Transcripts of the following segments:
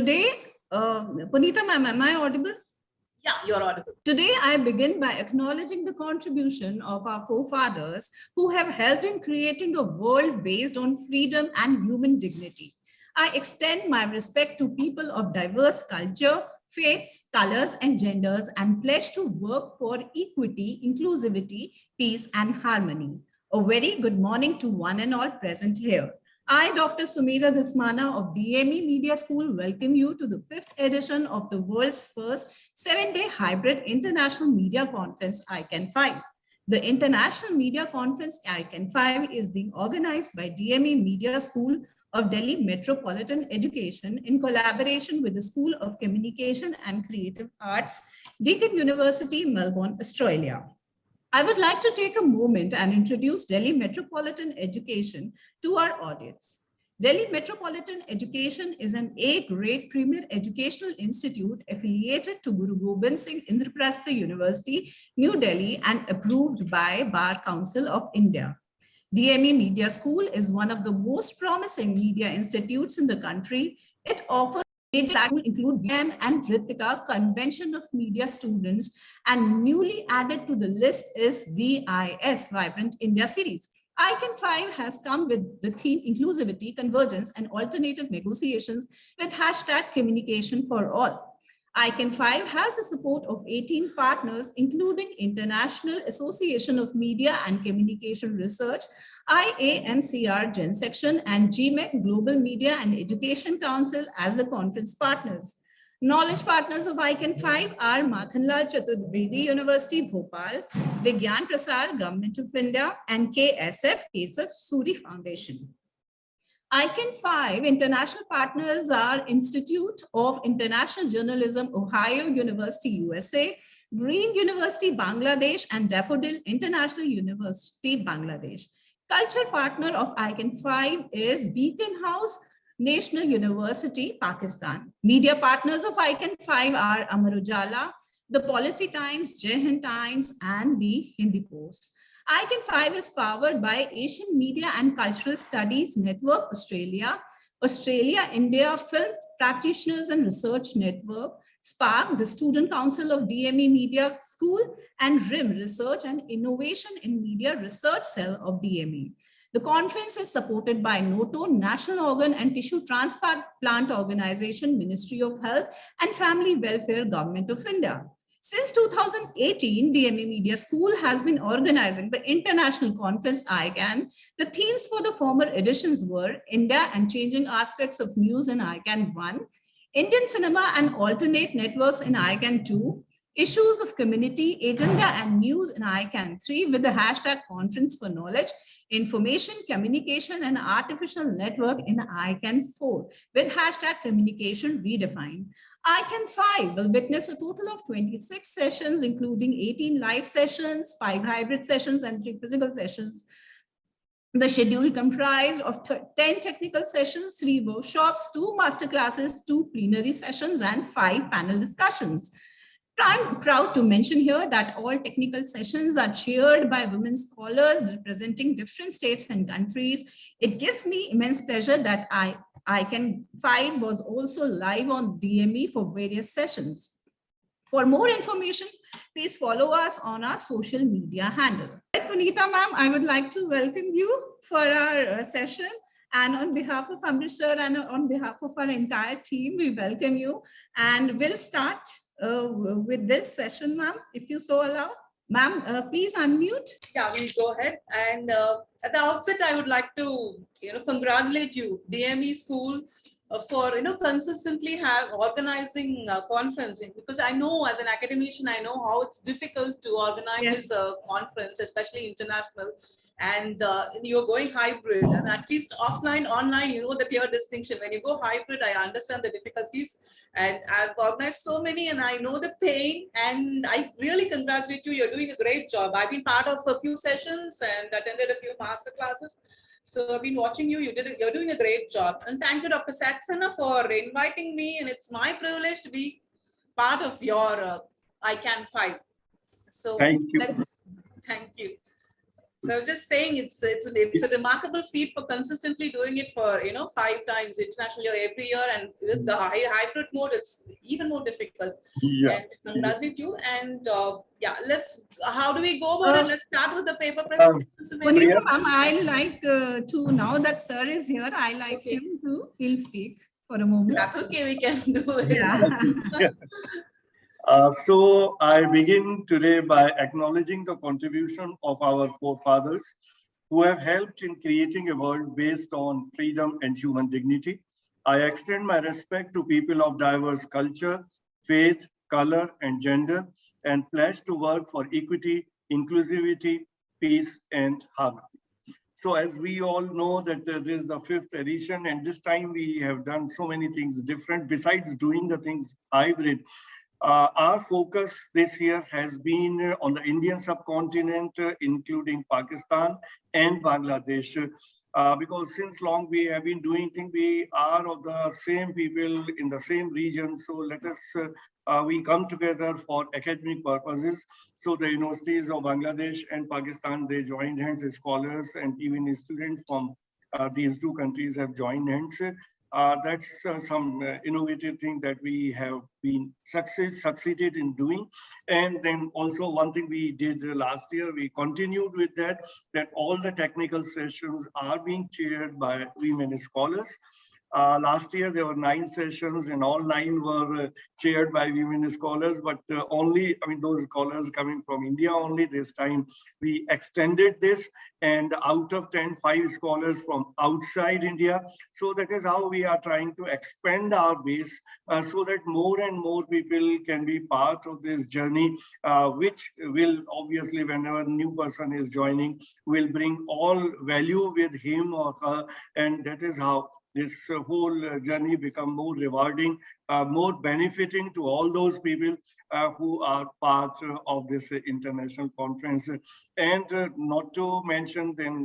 Today, Punitha ma'am, am I audible? Yeah, you're audible. Today, I begin by acknowledging the contribution of our forefathers who have helped in creating a world based on freedom and human dignity. I extend my respect to people of diverse culture, faiths, colors, and genders, and pledge to work for equity, inclusivity, peace, and harmony. A very good morning to one and all present here. I, Dr. Sumedha Dhasmana of DME Media School, welcome you to the 5th edition of the world's first 7-day hybrid international media conference, ICAN5. The International Media Conference ICAN5 is being organized by DME Media School of Delhi Metropolitan Education in collaboration with the School of Communication and Creative Arts, Deakin University, Melbourne, Australia. I would like to take a moment and introduce Delhi Metropolitan Education to our audience. Delhi Metropolitan Education is an A-grade premier educational institute affiliated to Guru Gobind Singh Indraprastha University, New Delhi, and approved by Bar Council of India. DME Media School is one of the most promising media institutes in the country. It offers include ICAN and Ritika Convention of Media Students, and newly added to the list is VIS, Vibrant India Series. ICAN5 has come with the theme inclusivity, convergence, and alternative negotiations with hashtag communication for all. ICAN5 has the support of 18 partners, including International Association of Media and Communication Research, IAMCR Gen Section, and GMEC Global Media and Education Council as the conference partners. Knowledge partners of ICAN5 are Makhanlal Chaturvedi University, Bhopal, Vigyan Prasar, Government of India, and KSF, Kesaf Suri Foundation. ICAN5 international partners are Institute of International Journalism, Ohio University, USA, Green University, Bangladesh, and Daffodil International University, Bangladesh. Culture partner of ICAN5 is Beacon House National University, Pakistan. Media partners of ICAN5 are Amar Ujala, the Policy Times, Jai Hind Times, and the Hindi Post. ICAN5 is powered by Asian Media and Cultural Studies Network, Australia, India Film Practitioners and Research Network, SPARC, the Student Council of DME Media School, and RIM, Research and Innovation in Media Research Cell of DME. The conference is supported by NOTO, National Organ and Tissue Transplant Organization, Ministry of Health and Family Welfare, Government of India. Since 2018, DME Media School has been organizing the international conference ICAN. The themes for the former editions were India and Changing Aspects of News in ICAN 1, Indian Cinema and Alternate Networks in ICAN 2, Issues of Community, Agenda and News in ICAN 3 with the hashtag Conference for Knowledge, Information, Communication and Artificial Network in ICAN 4 with hashtag Communication Redefined. ICAN5 will witness a total of 26 sessions, including 18 live sessions, 5 hybrid sessions, and 3 physical sessions. The schedule comprised of 10 technical sessions, 3 workshops, 2 masterclasses, 2 plenary sessions, and 5 panel discussions. I'm proud to mention here that all technical sessions are chaired by women scholars representing different states and countries. It gives me immense pleasure that ICAN5 was also live on DME for various sessions. For more information, please follow us on our social media handle. Punitha ma'am, I would like to welcome you for our session. And on behalf of Amritsar and on behalf of our entire team, we welcome you. And we'll start with this session, ma'am, if you so allow. Ma'am, please unmute. Yeah, we'll go ahead. And at the outset, I would like to, congratulate you, DME School, for, consistently organizing conferencing, because I know as an academician, I know how it's difficult to organize this conference, especially international. And you're going hybrid, and at least offline, online, you know the clear distinction. When you go hybrid, I understand the difficulties, and I've organized so many, and I know the pain, and I really congratulate you. You're doing a great job. I've been part of a few sessions and attended a few master classes. So I've been watching you. You're doing a great job. And thank you, Dr. Saxena, for inviting me. And it's my privilege to be part of your ICAN5. So thank you. Thank you. So I was just saying it's a remarkable feat for consistently doing it for 5 times internationally or every year, and with the hybrid mode it's even more difficult. Yeah. And congratulate you. And yeah, how do we go about it? Let's start with the paper presentation. Punitha ma'am, I like to, now that sir is here, I like him to, he'll speak for a moment. That's okay, we can do it. Yeah. So I begin today by acknowledging the contribution of our forefathers who have helped in creating a world based on freedom and human dignity. I extend my respect to people of diverse culture, faith, color, and gender, and pledge to work for equity, inclusivity, peace, and harmony. So as we all know that this is the 5th edition, and this time we have done so many things different besides doing the things hybrid. Our focus this year has been on the Indian subcontinent, including Pakistan and Bangladesh, because since long we have been doing things, we are of the same people in the same region. So let us, we come together for academic purposes. So the universities of Bangladesh and Pakistan, they joined hands as scholars, and even students from these two countries have joined hands. That's some innovative thing that we have been succeeded in doing. And then also one thing we did last year, we continued with that all the technical sessions are being chaired by women scholars. Last year, there were 9 sessions and all 9 were chaired by women scholars, but only, those scholars coming from India only. This time we extended this, and out of 10, 5 scholars from outside India. So that is how we are trying to expand our base so that more and more people can be part of this journey, which will obviously, whenever a new person is joining, will bring all value with him or her, and that is how this whole journey become more rewarding, more benefiting to all those people who are part of this international conference. And not to mention then,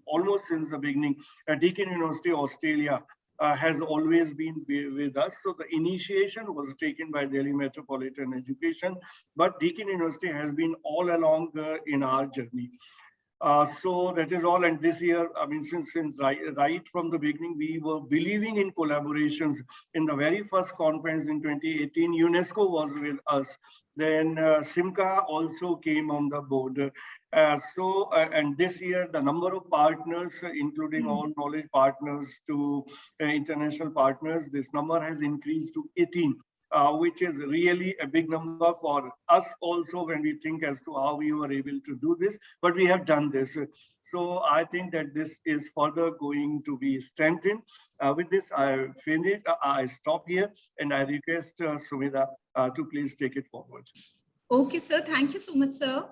almost since the beginning, Deakin University Australia has always been with us. So the initiation was taken by Delhi Metropolitan Education, but Deakin University has been all along in our journey. So that is all. And this year, since right from the beginning, we were believing in collaborations. In the very first conference in 2018, UNESCO was with us. Then SIMCA also came on the board. And this year, the number of partners, including all knowledge partners to international partners, this number has increased to 18. Which is really a big number for us also when we think as to how we were able to do this, but we have done this. So I think that this is further going to be strengthened. With this, I finish. I stop here, and I request Sumedha to please take it forward. Okay, sir. Thank you so much, sir.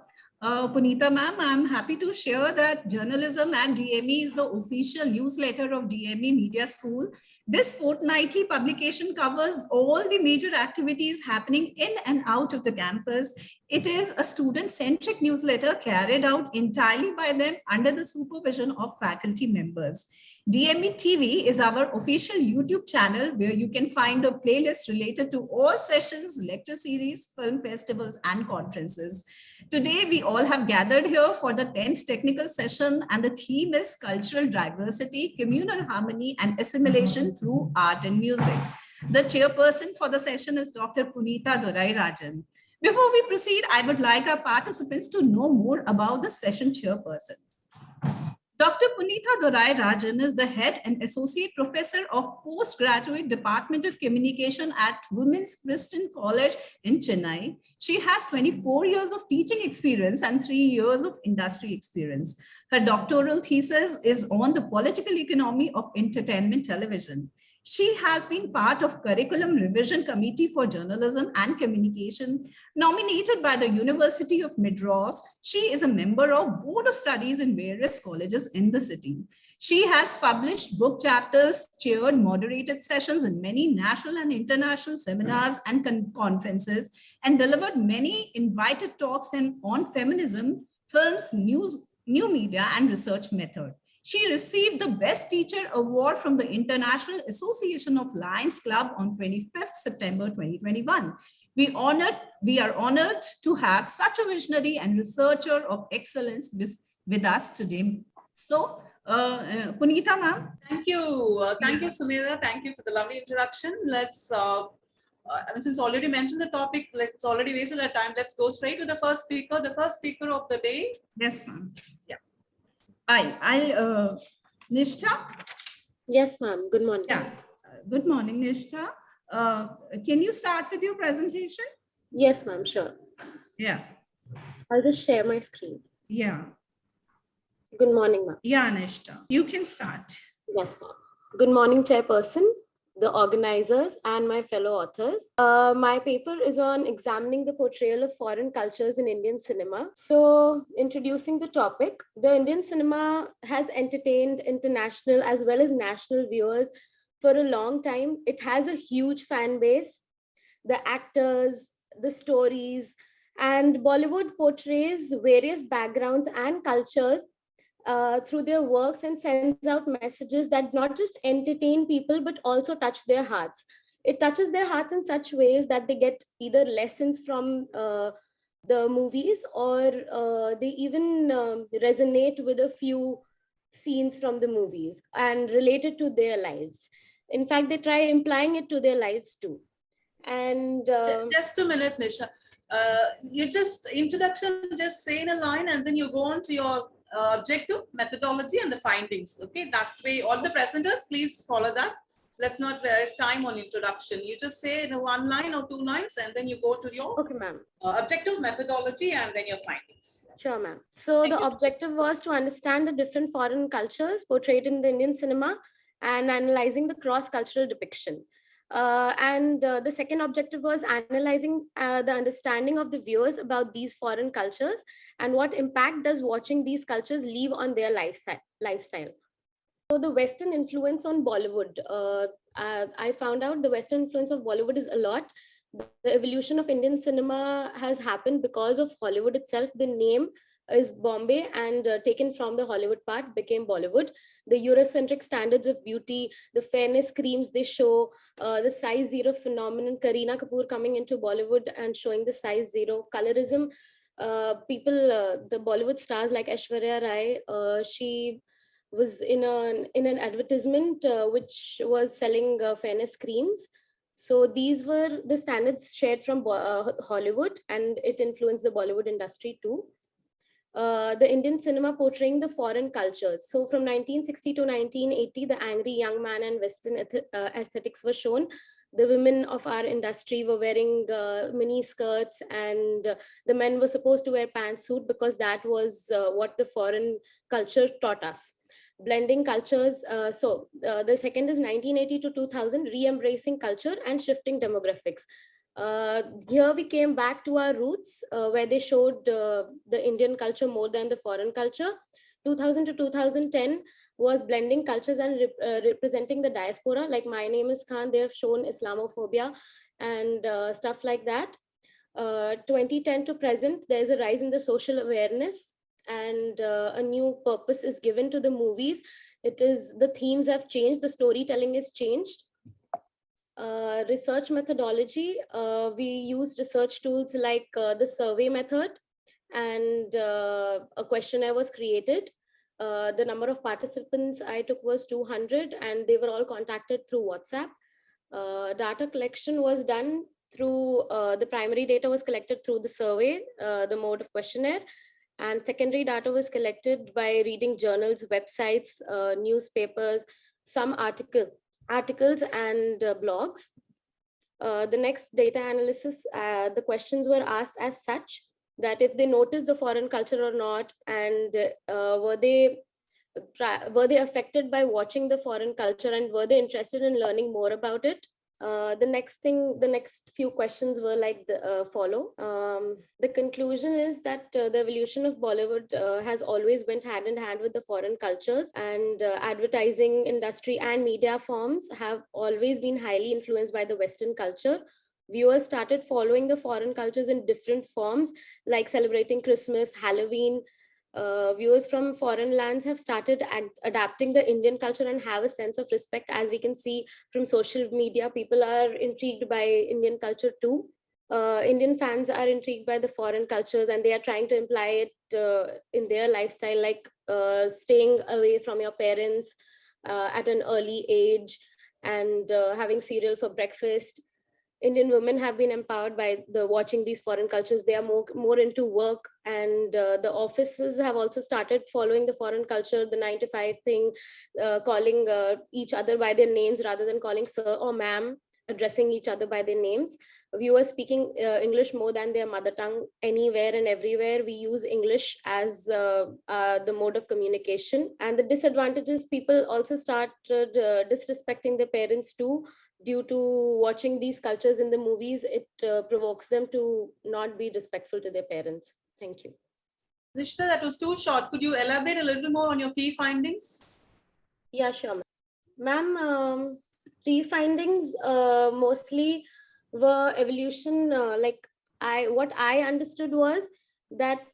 Punitha ma'am, I'm happy to share that Journalism and DME is the official newsletter of DME Media School. This fortnightly publication covers all the major activities happening in and out of the campus. It is a student-centric newsletter carried out entirely by them under the supervision of faculty members. DME TV is our official YouTube channel where you can find a playlist related to all sessions, lecture series, film festivals, and conferences. Today, we all have gathered here for the 10th technical session, and the theme is cultural diversity, communal harmony, and assimilation through art and music. The chairperson for the session is Dr. Punitha Dorairajan. Before we proceed, I would like our participants to know more about the session chairperson. Dr. Punitha Dorairajan is the head and associate professor of postgraduate Department of Communication at Women's Christian College in Chennai. She has 24 years of teaching experience and 3 years of industry experience. Her doctoral thesis is on the political economy of entertainment television. She has been part of Curriculum Revision Committee for Journalism and Communication, nominated by the University of Madras. She is a member of Board of Studies in various colleges in the city. She has published book chapters, chaired moderated sessions in many national and international seminars and conferences, and delivered many invited talks on feminism, films, new media, and research method. She received the Best Teacher Award from the International Association of Lions Club on 25th September 2021. We are honored to have such a visionary and researcher of excellence with us today. So, Punitha ma'am. Thank you, Sumedha. Thank you for the lovely introduction. Let's, since already mentioned the topic, let's already wasted our time. Let's go straight to the first speaker. The first speaker of the day. Yes, ma'am. Yeah. Nishtha. Yes, ma'am. Good morning. Yeah. Good morning, Nishtha. Can you start with your presentation? Yes, ma'am. Sure. Yeah. I'll just share my screen. Yeah. Good morning, ma'am. Yeah, Nishtha. You can start. Yes, ma'am. Good morning, Chairperson, the organizers, and my fellow authors. My paper is on examining the portrayal of foreign cultures in Indian cinema. So, introducing the topic, the Indian cinema has entertained international as well as national viewers for a long time. It has a huge fan base. The actors, the stories, and Bollywood portrays various backgrounds and cultures through their works and sends out messages that not just entertain people but also touch their hearts. It touches their hearts in such ways that they get either lessons from the movies or they even resonate with a few scenes from the movies and relate it to their lives. In fact, they try implying it to their lives too. And just a minute, Nisha. You just introduction, just say in a line, and then you go on to your objective, methodology, and the findings. Okay, that way, all the presenters, please follow that. Let's not waste time on introduction. You just say in one line or 2 lines, and then you go to your okay, ma'am. Objective, methodology, and then your findings. Sure, ma'am. So the objective was to understand the different foreign cultures portrayed in the Indian cinema and analyzing the cross-cultural depiction. The second objective was analyzing the understanding of the viewers about these foreign cultures and what impact does watching these cultures leave on their lifestyle. So the Western influence on Bollywood, I found out the Western influence of Bollywood is a lot. The evolution of Indian cinema has happened because of Hollywood itself. The name is Bombay and taken from the Hollywood part became Bollywood. The Eurocentric standards of beauty, the fairness creams they show, the size zero phenomenon, Kareena Kapoor coming into Bollywood and showing the size zero, colorism, the Bollywood stars like Aishwarya Rai, she was in an advertisement which was selling fairness creams. So these were the standards shared from Hollywood, and it influenced the Bollywood industry too. The Indian cinema portraying the foreign cultures. So from 1960 to 1980, the angry young man and Western aesthetics were shown. The women of our industry were wearing mini skirts, and the men were supposed to wear pantsuit because that was what the foreign culture taught us. Blending cultures. The second is 1980 to 2000, re-embracing culture and shifting demographics. Here we came back to our roots where they showed the Indian culture more than the foreign culture. 2000 to 2010 was blending cultures and representing the diaspora. Like My Name is Khan, they have shown Islamophobia and stuff like that. 2010 to present, there's a rise in the social awareness and a new purpose is given to the movies. It is, the themes have changed, the storytelling is changed. Research methodology, we used research tools like the survey method, and a questionnaire was created. The number of participants I took was 200 and they were all contacted through WhatsApp. Data collection was done through, the primary data was collected through the survey, the mode of questionnaire, and secondary data was collected by reading journals, websites, newspapers, some articles and blogs. The next data analysis, the questions were asked as such that if they noticed the foreign culture or not, and were they affected by watching the foreign culture, and were they interested in learning more about it. The next few questions were like the follow. The conclusion is that the evolution of Bollywood has always went hand in hand with the foreign cultures, and advertising industry and media forms have always been highly influenced by the Western culture. Viewers started following the foreign cultures in different forms, like celebrating Christmas, Halloween. Viewers from foreign lands have started adapting the Indian culture and have a sense of respect. As we can see from social media, people are intrigued by Indian culture too. Indian fans are intrigued by the foreign cultures and they are trying to imply it in their lifestyle, like staying away from your parents at an early age and having cereal for breakfast. Indian women have been empowered by watching these foreign cultures. They are more into work, and the offices have also started following the foreign culture, the 9 to 5 thing, calling each other by their names rather than calling sir or ma'am, addressing each other by their names. Viewers speaking English more than their mother tongue anywhere and everywhere. We use English as the mode of communication. And the disadvantages, people also started disrespecting their parents too. Due to watching these cultures in the movies, it provokes them to not be respectful to their parents. Thank you. Rishta, that was too short. Could you elaborate a little more on your key findings? Yeah, sure. Ma'am, key findings mostly were evolution. What I understood was that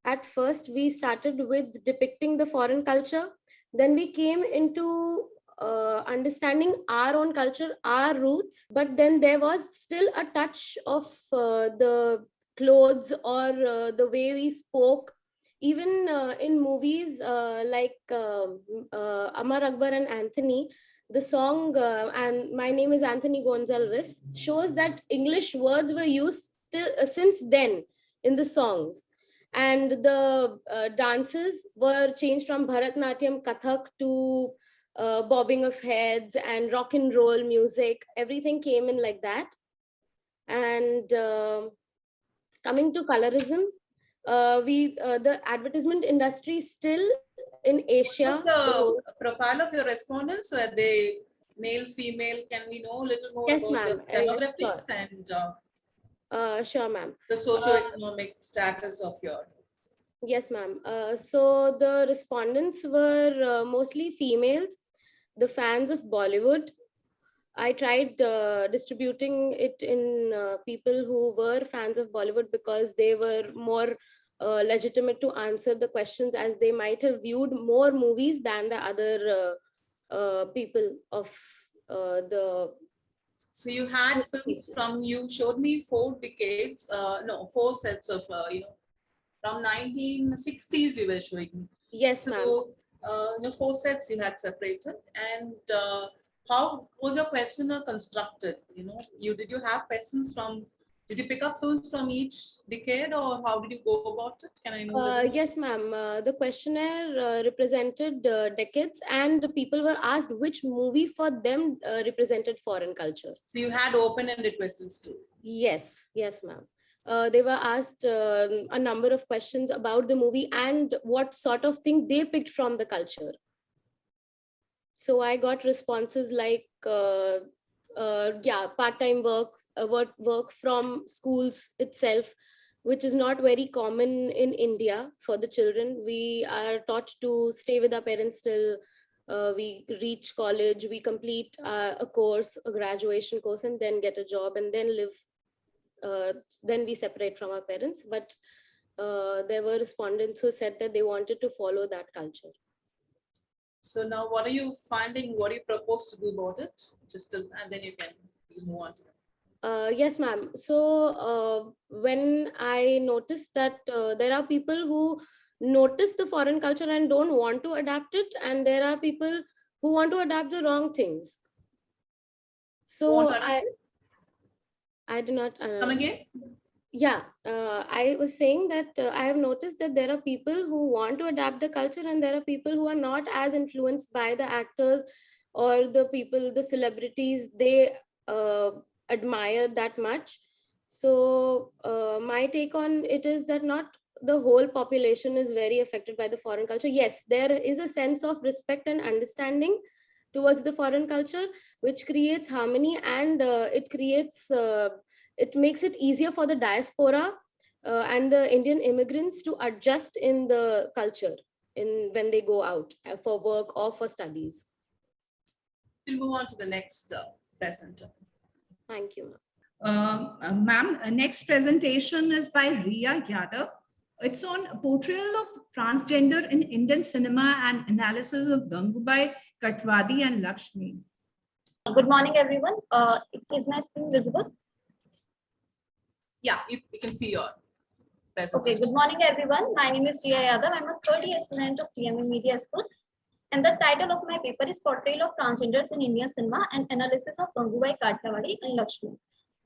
at first we started with depicting the foreign culture. Then we came into understanding our own culture, our roots, but then there was still a touch of the clothes or the way we spoke. Even in movies like Amar Akbar and Anthony, the song and My Name is Anthony Gonzalez shows that English words were used since then in the songs. And the dances were changed from Bharatnatyam, Kathak to bobbing of heads and rock and roll music. Everything came in like that. And coming to colorism, the advertisement industry still in Asia. What's the profile of your respondents? Were they male, female? Can we know a little more about the demographics and sure, ma'am. the socio-economic status of your? Yes, ma'am. So the respondents were mostly females, the fans of Bollywood. I tried distributing it in people who were fans of Bollywood because they were more legitimate to answer the questions, as they might have viewed more movies than the other people of the. So you had films from, you showed me 4 decades, 4 sets of, from 1960s you were showing me. Yes, ma'am. So, 4 sets you had separated, and how was your questionnaire constructed? Did you have questions from, did you pick up films from each decade, or how did you go about it? Can I know? Yes, ma'am. The questionnaire represented decades, and the people were asked which movie for them represented foreign culture. So you had open-ended questions too? Yes, ma'am. They were asked a number of questions about the movie and what sort of thing they picked from the culture. So I got responses like, part-time work from schools itself, which is not very common in India for the children. We are taught to stay with our parents till we reach college, we complete a course, a graduation course, and then get a job and then live. Then we separate from our parents. But there were respondents who said that they wanted to follow that culture. So now what are you finding? What do you propose to do about it? And then you can move on to that. Yes, ma'am. So when I noticed that there are people who notice the foreign culture and don't want to adapt it, and there are people who want to adapt the wrong things. So I do not. Come again? Yeah, I was saying that I have noticed that there are people who want to adapt the culture, and there are people who are not as influenced by the actors or the people, the celebrities they admire that much. So my take on it is that not the whole population is very affected by the foreign culture. Yes, there is a sense of respect and understanding towards the foreign culture, which creates harmony, and it makes it easier for the diaspora and the Indian immigrants to adjust in the culture when they go out for work or for studies. We'll move on to the next presenter. Thank you, ma'am. Ma'am, next presentation is by Riya Yadav. It's on portrayal of transgender in Indian cinema and analysis of Gangubai, Katwadi and Lakshmi. Good morning, everyone. Is my screen visible? Yeah, you can see your Okay, presentation. good morning, everyone. My name is Riya Yadav. I'm a third-year student of TME Media School. And the title of my paper is Portrayal of Transgenders in Indian Cinema and Analysis of Gangubai, Kathiawadi, and Lakshmi.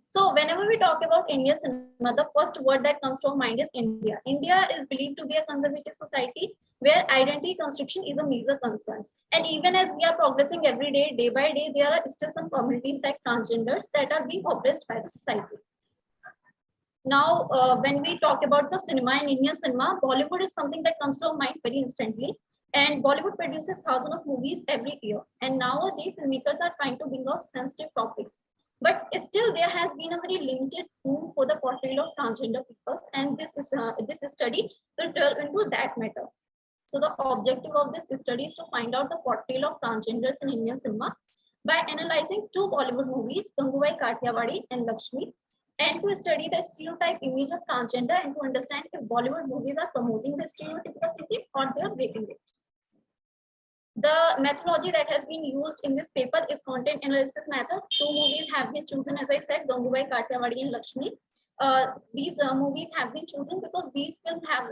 So whenever we talk about Indian cinema, the first word that comes to our mind is India. India is believed to be a conservative society where identity construction is a major concern. And even as we are progressing every day, day by day, there are still some communities like transgenders that are being oppressed by the society. Now, when we talk about the cinema in Indian cinema, Bollywood is something that comes to our mind very instantly. And Bollywood produces thousands of movies every year. And nowadays, filmmakers are trying to bring out sensitive topics. But still, there has been a very limited room for the portrayal of transgender people. And this study will delve into that matter. So the objective of this study is to find out the portrayal of transgenders in Indian cinema by analyzing two Bollywood movies, Gangubai Kathiawadi and Lakshmi, and to study the stereotype image of transgender and to understand if Bollywood movies are promoting the stereotypical thinking or they are breaking it. The methodology that has been used in this paper is content analysis method. Two movies have been chosen, as I said, Gangubai Kathiawadi and Lakshmi. These movies have been chosen because these films have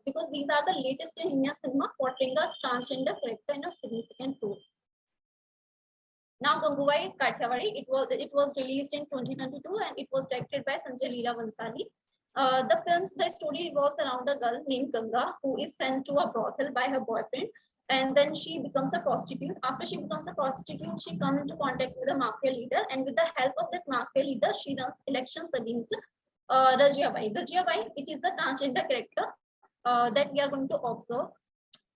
because these are the latest in Indian cinema portraying a transgender character in a significant role. Now, Gangubai Kathiawadi, it was released in 2022 and it was directed by Sanjay Leela Bansali. The story revolves around a girl named Ganga who is sent to a brothel by her boyfriend, and then she becomes a prostitute. After she becomes a prostitute, she comes into contact with a mafia leader, and with the help of that mafia leader, she runs elections against Rajia Bai. Rajia Bai, it is the transgender character that we are going to observe.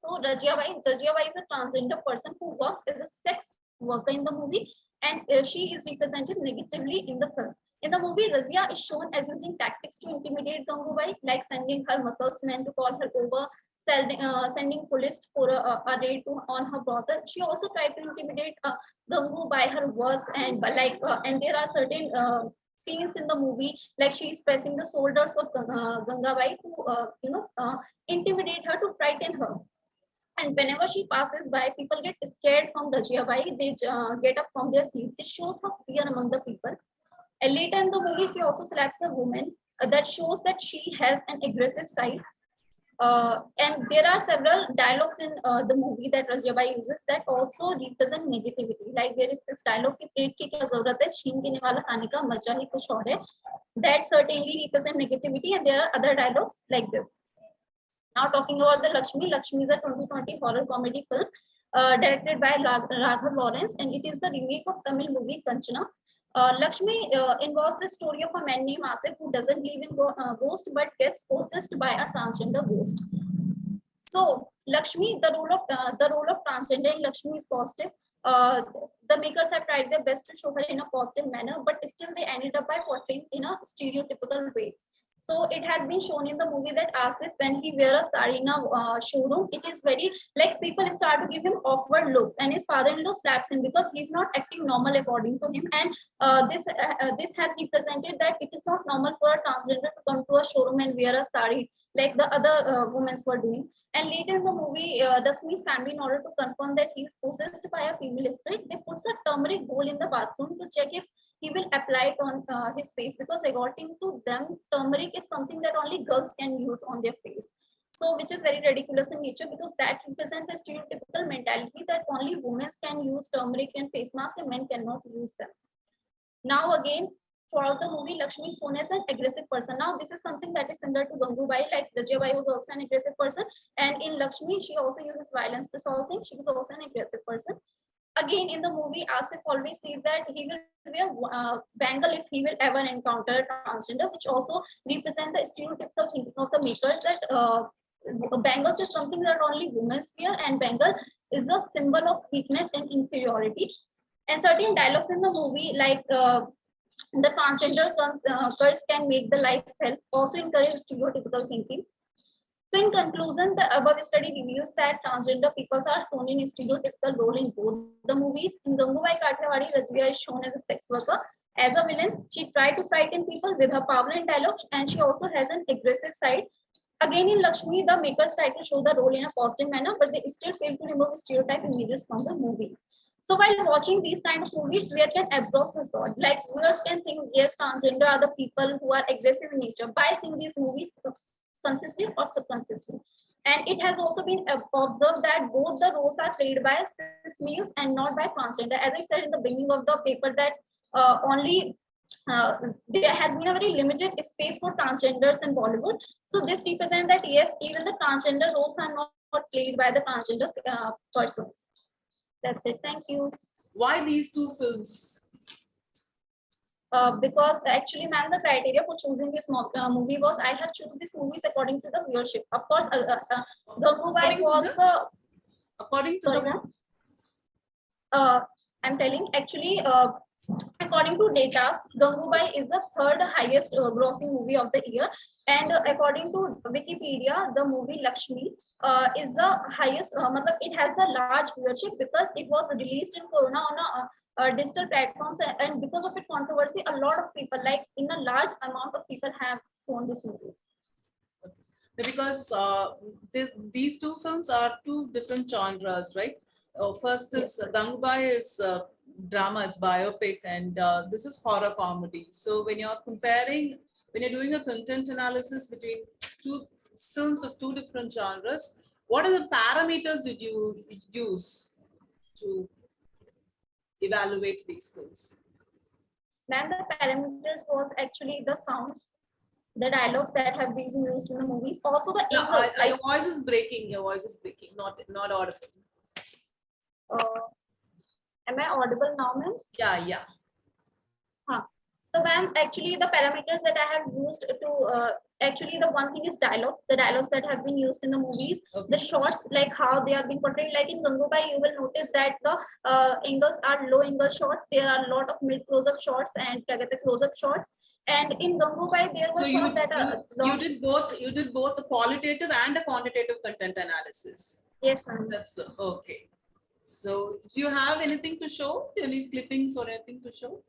So Rajia Bai is a transgender person who works as a sex worker in the movie, and she is represented negatively in the film. In the movie, Razia is shown as using tactics to intimidate Gangubai, like sending her muscles men to call her over, sending police for a raid on her brother. She also tried to intimidate Gangu by her words, and and there are certain scenes in the movie, like she is pressing the shoulders of Gangabai to intimidate her, to frighten her. And whenever she passes by, people get scared from Rajia Bai. They get up from their seats. This shows her fear among the people. And later in the movie, she also slaps a woman. That shows that she has an aggressive side. And there are several dialogues in the movie that Rajia Bai uses that also represent negativity. Like there is this dialogue, "Ki पेट की क्या ज़रूरत है, छीन के निवाला खाने का मजा ही कुछ और है." That certainly represent negativity, and there are other dialogues like this. Now talking about the Lakshmi. Lakshmi is a 2020 horror comedy film directed by Raghav Lawrence, and it is the remake of Tamil movie Kanchana. Lakshmi involves the story of a man named Asif who doesn't believe in ghost but gets possessed by a transgender ghost. So Lakshmi, the role of transgender in Lakshmi is positive. The makers have tried their best to show her in a positive manner, but still they ended up by portraying in a stereotypical way. So it has been shown in the movie that Asif, when he wears a sari in a showroom, it is very like people start to give him awkward looks, and his father-in-law slaps him because he's not acting normal according to him. And this has represented that it is not normal for a transgender to come to a showroom and wear a sari like the other women were doing. And later in the movie, Dasmi's family, in order to confirm that he is possessed by a female spirit, they put a turmeric bowl in the bathroom to check if he will apply it on his face, because according to them, turmeric is something that only girls can use on their face. So which is very ridiculous in nature, because that represents a stereotypical mentality that only women can use turmeric and face mask and men cannot use them. Now again, throughout the movie, Lakshmi is shown as an aggressive person. Now this is something that is similar to Gangubai, like Rajia Bai was also an aggressive person, and in Lakshmi, she also uses violence to solve things. She is also an aggressive person. Again, in the movie, Asif always says that he will wear bangle if he will ever encounter a transgender, which also represents the stereotypical thinking of the makers that bangles is something that only women wear, and bangle is the symbol of weakness and inferiority. And certain dialogues in the movie, like the transgender curse can make the life hell, also encourage stereotypical thinking. So in conclusion, the above study reveals that transgender people are shown in a stereotypical role in both the movies. In Gangubai Kathiawadi, Rajia is shown as a sex worker. As a villain, she tried to frighten people with her power and dialogues, and she also has an aggressive side. Again, in Lakshmi, the makers tried to show the role in a positive manner, but they still failed to remove stereotype images from the movie. So while watching these kind of movies, we can absorb this thought. Like viewers can think, yes, transgender are the people who are aggressive in nature by seeing these movies consciously or subconsciously. And it has also been observed that both the roles are played by cis males and not by transgender. As I said in the beginning of the paper, that only there has been a very limited space for transgenders in Bollywood. So this represents that yes, even the transgender roles are not played by the transgender persons. That's it. Thank you. Why these two films? Because actually, ma'am, the criteria for choosing this movie was I have chosen these movies according to the viewership. Of course, Gangubai was the. According to the. I'm telling actually. According to data, Gangubai is the third highest grossing movie of the year. And according to Wikipedia, the movie Lakshmi is the highest, it has the large viewership because it was released in Corona on a digital platforms, and because of its controversy, a lot of people, like in a large amount of people, have shown this movie. Because these two films are two different genres, right? First is Gangubai is drama, it's biopic, and this is horror comedy. So when you're comparing, when you're doing a content analysis between two films of two different genres, what are the parameters did you use to evaluate these films? Ma'am, the parameters was actually the sound, the dialogues that have been used in the movies, also the angles. Your voice is breaking. Your voice is breaking. Not audible. Am I audible now, ma'am? Yeah. So, ma'am, actually, the parameters that I have used to actually, the one thing is dialogues. The dialogues that have been used in the movies, the shots, like how they are being portrayed. Like in Gangubai, you will notice that the angles are low angle shots. There are a lot of mid close-up shots and close-up shots. And in Gangubai, there was shots that you did both. You did both the qualitative and a quantitative content analysis. Yes, ma'am. That's okay. So, do you have anything to show? Any clippings or anything to show?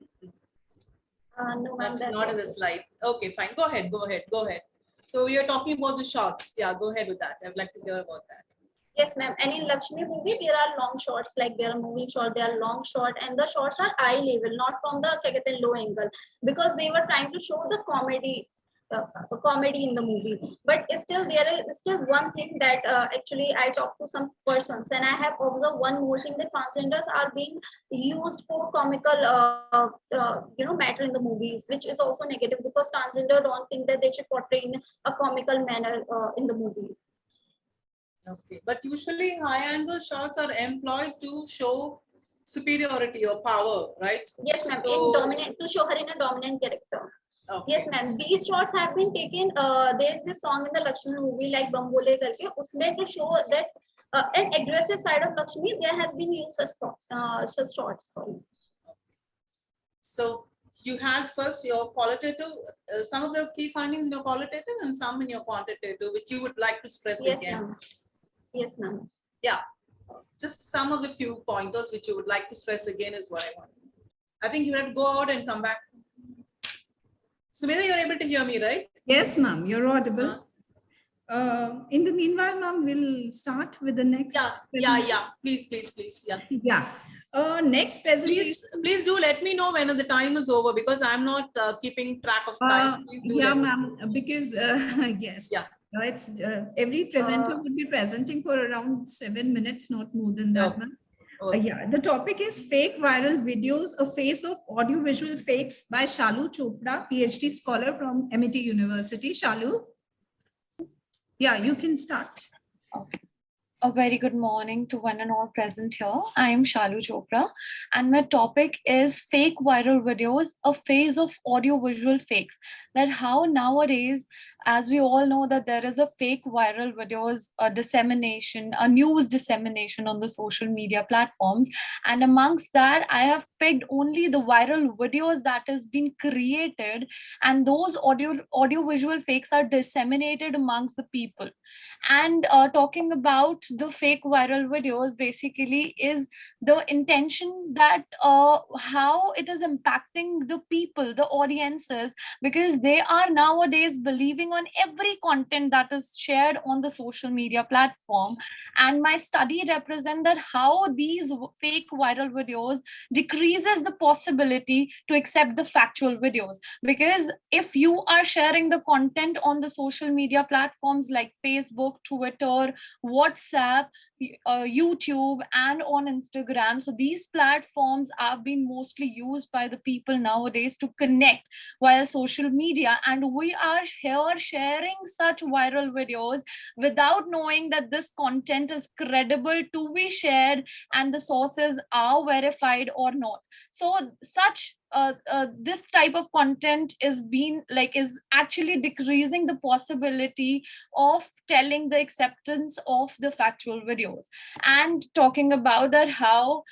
No, ma'am. Not in the slide. Okay, fine. Go ahead. So, we are talking about the shots. Yeah, go ahead with that. I'd like to hear about that. Yes, ma'am. And in Lakshmi movie, there are long shots, like there are moving shot, there are long shot, and the shots are eye level, not from the low angle, because they were trying to show the comedy in the movie. But still, there is still one thing that actually I talked to some persons, and I have observed one more thing, that transgenders are being used for comical matter in the movies, which is also negative, because transgender don't think that they should portray in a comical manner in the movies. Okay, but usually high angle shots are employed to show superiority or power, right? Yes, ma'am. To show her in a dominant character. Okay. Yes, ma'am. These shots have been taken. There's this song in the Lakshmi movie, like Bambole Karke, usme to show that an aggressive side of Lakshmi, there has been used such shots. Sorry. So you had first your qualitative, some of the key findings in your qualitative and some in your quantitative, which you would like to stress again. Yes, ma'am. Yeah, just some of the few pointers which you would like to stress again is what I want. I think you have to go out and come back. Sumedha, you're able to hear me, right? Yes, ma'am, you're audible. In the meanwhile, ma'am, we'll start with the next. Yeah. Please. Yeah. Next presentation. Please do let me know when the time is over, because I'm not keeping track of time. Yeah, ma'am, because yes. Yeah. It's every presenter would be presenting for around 7 minutes, not more than that. Yeah, the topic is fake viral videos, a phase of audiovisual fakes by Shalu Chopra, PhD scholar from MIT University. Shalu? Yeah, you can start. Okay. A very good morning to one and all present here. I am Shalu Chopra, and my topic is fake viral videos, a phase of audiovisual fakes. That how nowadays, as we all know, that there is a fake viral videos dissemination, a news dissemination on the social media platforms. And amongst that, I have picked only the viral videos that has been created, and those audiovisual fakes are disseminated amongst the people. And talking about the fake viral videos basically is the intention that how it is impacting the people, the audiences, because they are nowadays believing on every content that is shared on the social media platform. And my study represent that how these fake viral videos decreases the possibility to accept the factual videos. Because if you are sharing the content on the social media platforms like Facebook, Twitter, WhatsApp, YouTube, and on Instagram, so these platforms are being mostly used by the people nowadays to connect via social media, and we are here sharing such viral videos without knowing that this content is credible to be shared and the sources are verified or not. So such this type of content is actually decreasing the possibility of telling the acceptance of the factual videos. And talking about that, how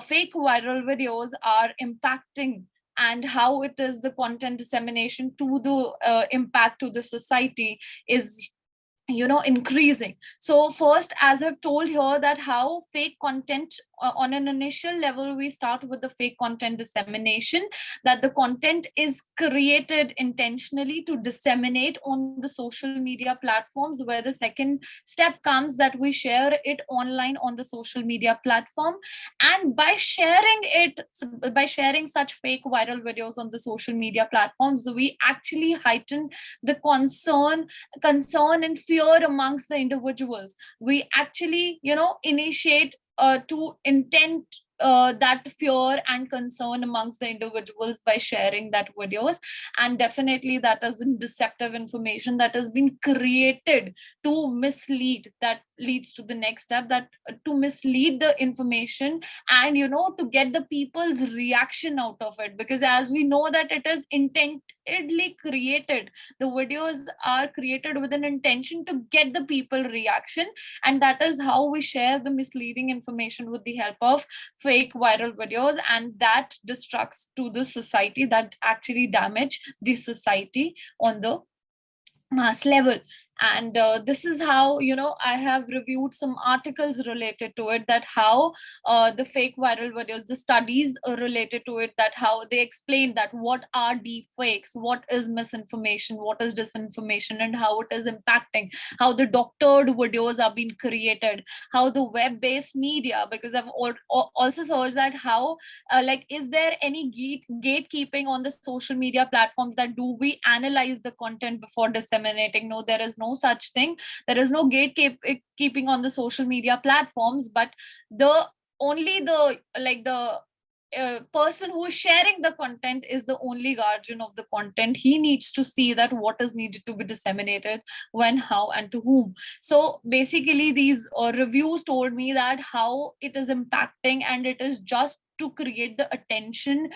fake viral videos are impacting and how it is the content dissemination to the impact to the society is increasing. So first, as I've told here, that how fake content on an initial level, we start with the fake content dissemination, that the content is created intentionally to disseminate on the social media platforms, where the second step comes that we share it online on the social media platform. And by sharing such fake viral videos on the social media platforms, we actually heighten the concern and fear amongst the individuals. We actually initiate to intent that fear and concern amongst the individuals by sharing that videos. And definitely that is deceptive information that has been created to mislead, that leads to the next step, that to mislead the information and to get the people's reaction out of it. Because as we know that it is intentedly created, the videos are created with an intention to get the people reaction, and that is how we share the misleading information with the help of fake viral videos, and that destructs to the society, that actually damage the society on the mass level. And this is how I have reviewed some articles related to it, that how the fake viral videos, the studies related to it, that how they explain that what are deep fakes, what is misinformation, what is disinformation, and how it is impacting, how the doctored videos are being created, how the web-based media, because I've also searched that how is there any gatekeeping on the social media platforms, that do we analyze the content before disseminating? No, there is no such thing. There is no gatekeeping on the social media platforms, but the person who is sharing the content is the only guardian of the content. He needs to see that what is needed to be disseminated, when, how, and to whom. So basically these reviews told me that how it is impacting, and it is just to create the attention,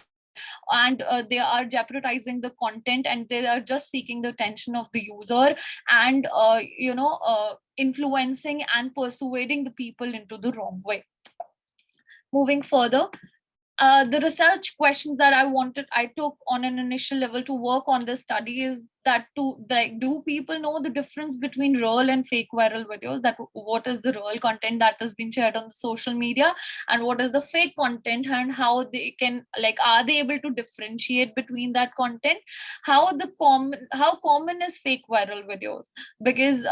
and they are jeopardizing the content, and they are just seeking the attention of the user, and influencing and persuading the people into the wrong way. Moving further, the research questions that I took on an initial level to work on this study is that do people know the difference between real and fake viral videos? That what is the real content that has been shared on the social media, and what is the fake content, and how they can are they able to differentiate between that content? How common is fake viral videos? Because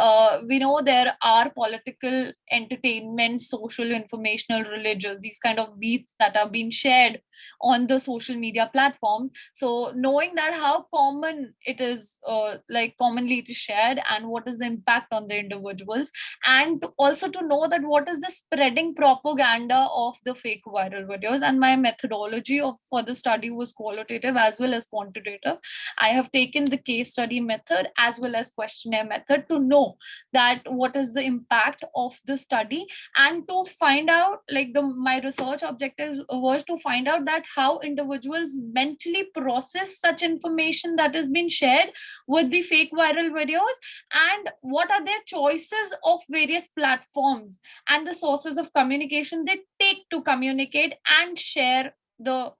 we know there are political, entertainment, social, informational, religious, these kind of beats that are being shared on the social media platforms. So knowing that how common it is, commonly it is shared, and what is the impact on the individuals, and also to know that what is the spreading propaganda of the fake viral videos. And my methodology for the study was qualitative as well as quantitative. I have taken the case study method as well as questionnaire method to know that what is the impact of the study, and to find out my research objectives was to find out that how individuals mentally process such information that has been shared with the fake viral videos, and what are their choices of various platforms and the sources of communication they take to communicate and share the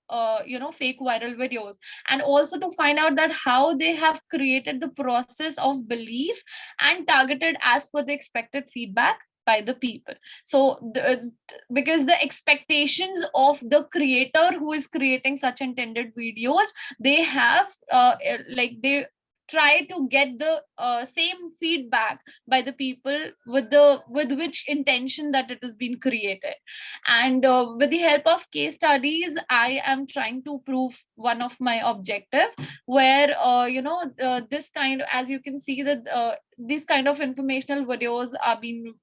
fake viral videos. And also to find out that how they have created the process of belief and targeted as per the expected feedback, by the people. So because the expectations of the creator who is creating such intended videos, they have they try to get the same feedback by the people with which intention that it has been created. And with the help of case studies, I am trying to prove one of my objective, where this kind, as you can see, that these kind of informational videos are being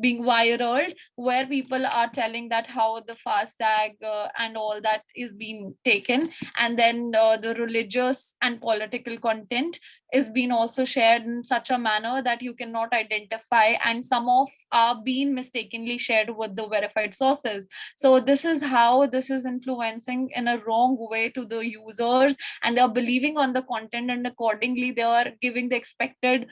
viral, where people are telling that how the FASTag and all that is being taken, and then the religious and political content is being also shared in such a manner that you cannot identify, and some of are being mistakenly shared with the verified sources. So this is how this is influencing in a wrong way to the users, and they are believing on the content, and accordingly they are giving the expected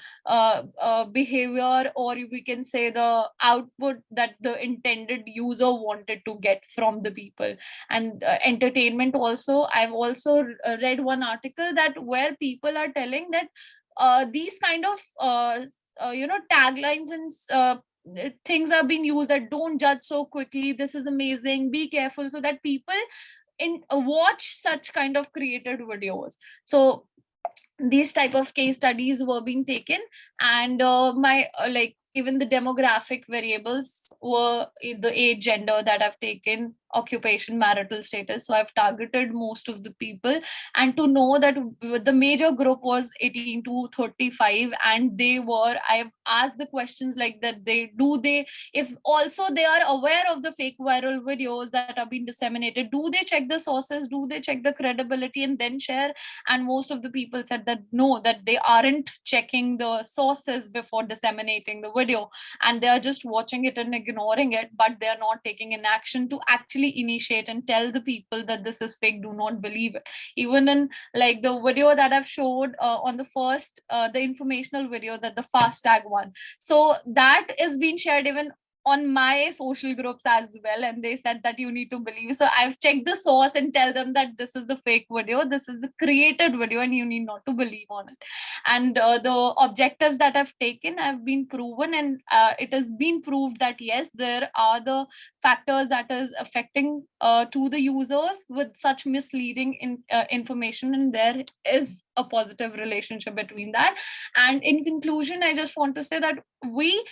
behavior, or we can say the output that the intended user wanted to get from the people. And entertainment also, I've also read one article that where people are telling that these kind of taglines and things are being used, that don't judge so quickly, this is amazing, be careful, so that people watch such kind of created videos. So these type of case studies were being taken, and even the demographic variables were the age, gender that I've taken, occupation, marital status. So I've targeted most of the people, and to know that the major group was 18 to 35, and I've asked the questions like that, if also they are aware of the fake viral videos that are being disseminated, do they check the sources, do they check the credibility and then share? And most of the people said that no, that they aren't checking the sources before disseminating the video, and they are just watching it and ignoring it, but they are not taking an action to actually initiate and tell the people that this is fake, do not believe it. Even in like the video that I've showed on the first the informational video, that the FASTag one, so that is being shared even on my social groups as well, and they said that you need to believe. So I've checked the source and tell them that this is the fake video, this is the created video, and you need not to believe on it. And the objectives that I've taken have been proven, and it has been proved that yes, there are the factors that is affecting to the users with such misleading information, and there is a positive relationship between that. And in conclusion, I just want to say that we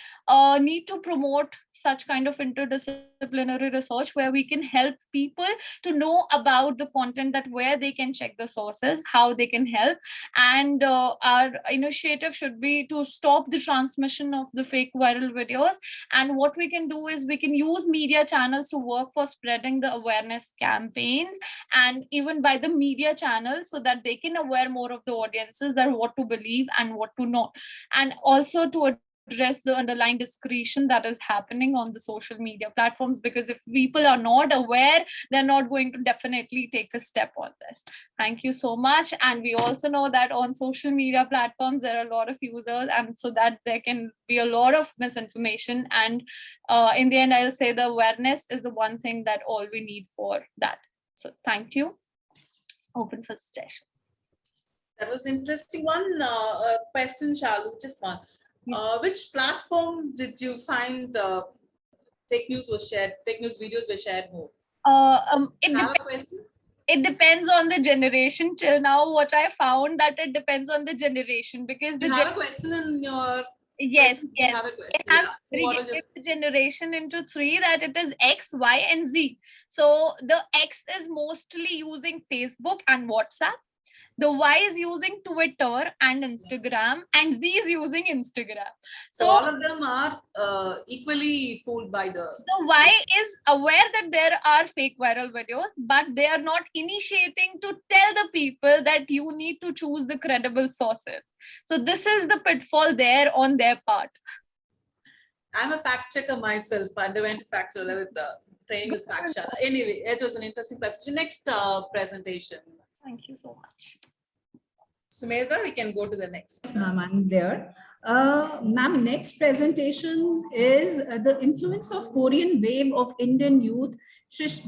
need to promote such kind of interdisciplinary research where we can help people to know about the content, that where they can check the sources, how they can help. And our initiative should be to stop the transmission of the fake viral videos. And what we can do is we can use media channels to work for spreading the awareness campaigns, and even by the media channels, so that they can aware more of the audiences that what to believe and what to not, and also to address the underlying discretion that is happening on the social media platforms, because if people are not aware, they're not going to definitely take a step on this. Thank you so much. And we also know that on social media platforms there are a lot of users, and so that there can be a lot of misinformation, and in the end I'll say the awareness is the one thing that all we need for that. So thank you. Open for suggestions. That was interesting. One question, Shalu, just one. Which platform did you find fake news videos were shared more? It depends on the generation. Till now, what I found that it depends on the generation, because you have a question in your yes. I have segregated the generation into three, that it is X, Y, and Z. So the X is mostly using Facebook and WhatsApp. The Y is using Twitter and Instagram, and Z is using Instagram. So all of them are equally fooled by the Y is aware that there are fake viral videos, but they are not initiating to tell the people that you need to choose the credible sources. So this is the pitfall there on their part. I'm a fact checker myself. I underwent fact checker with the training with fact checker. Anyway, it was an interesting question. Next presentation. Thank you so much. Sumedha, we can go to the next. Yes, ma'am, I'm there. Ma'am, next presentation is the influence of Korean wave of Indian youth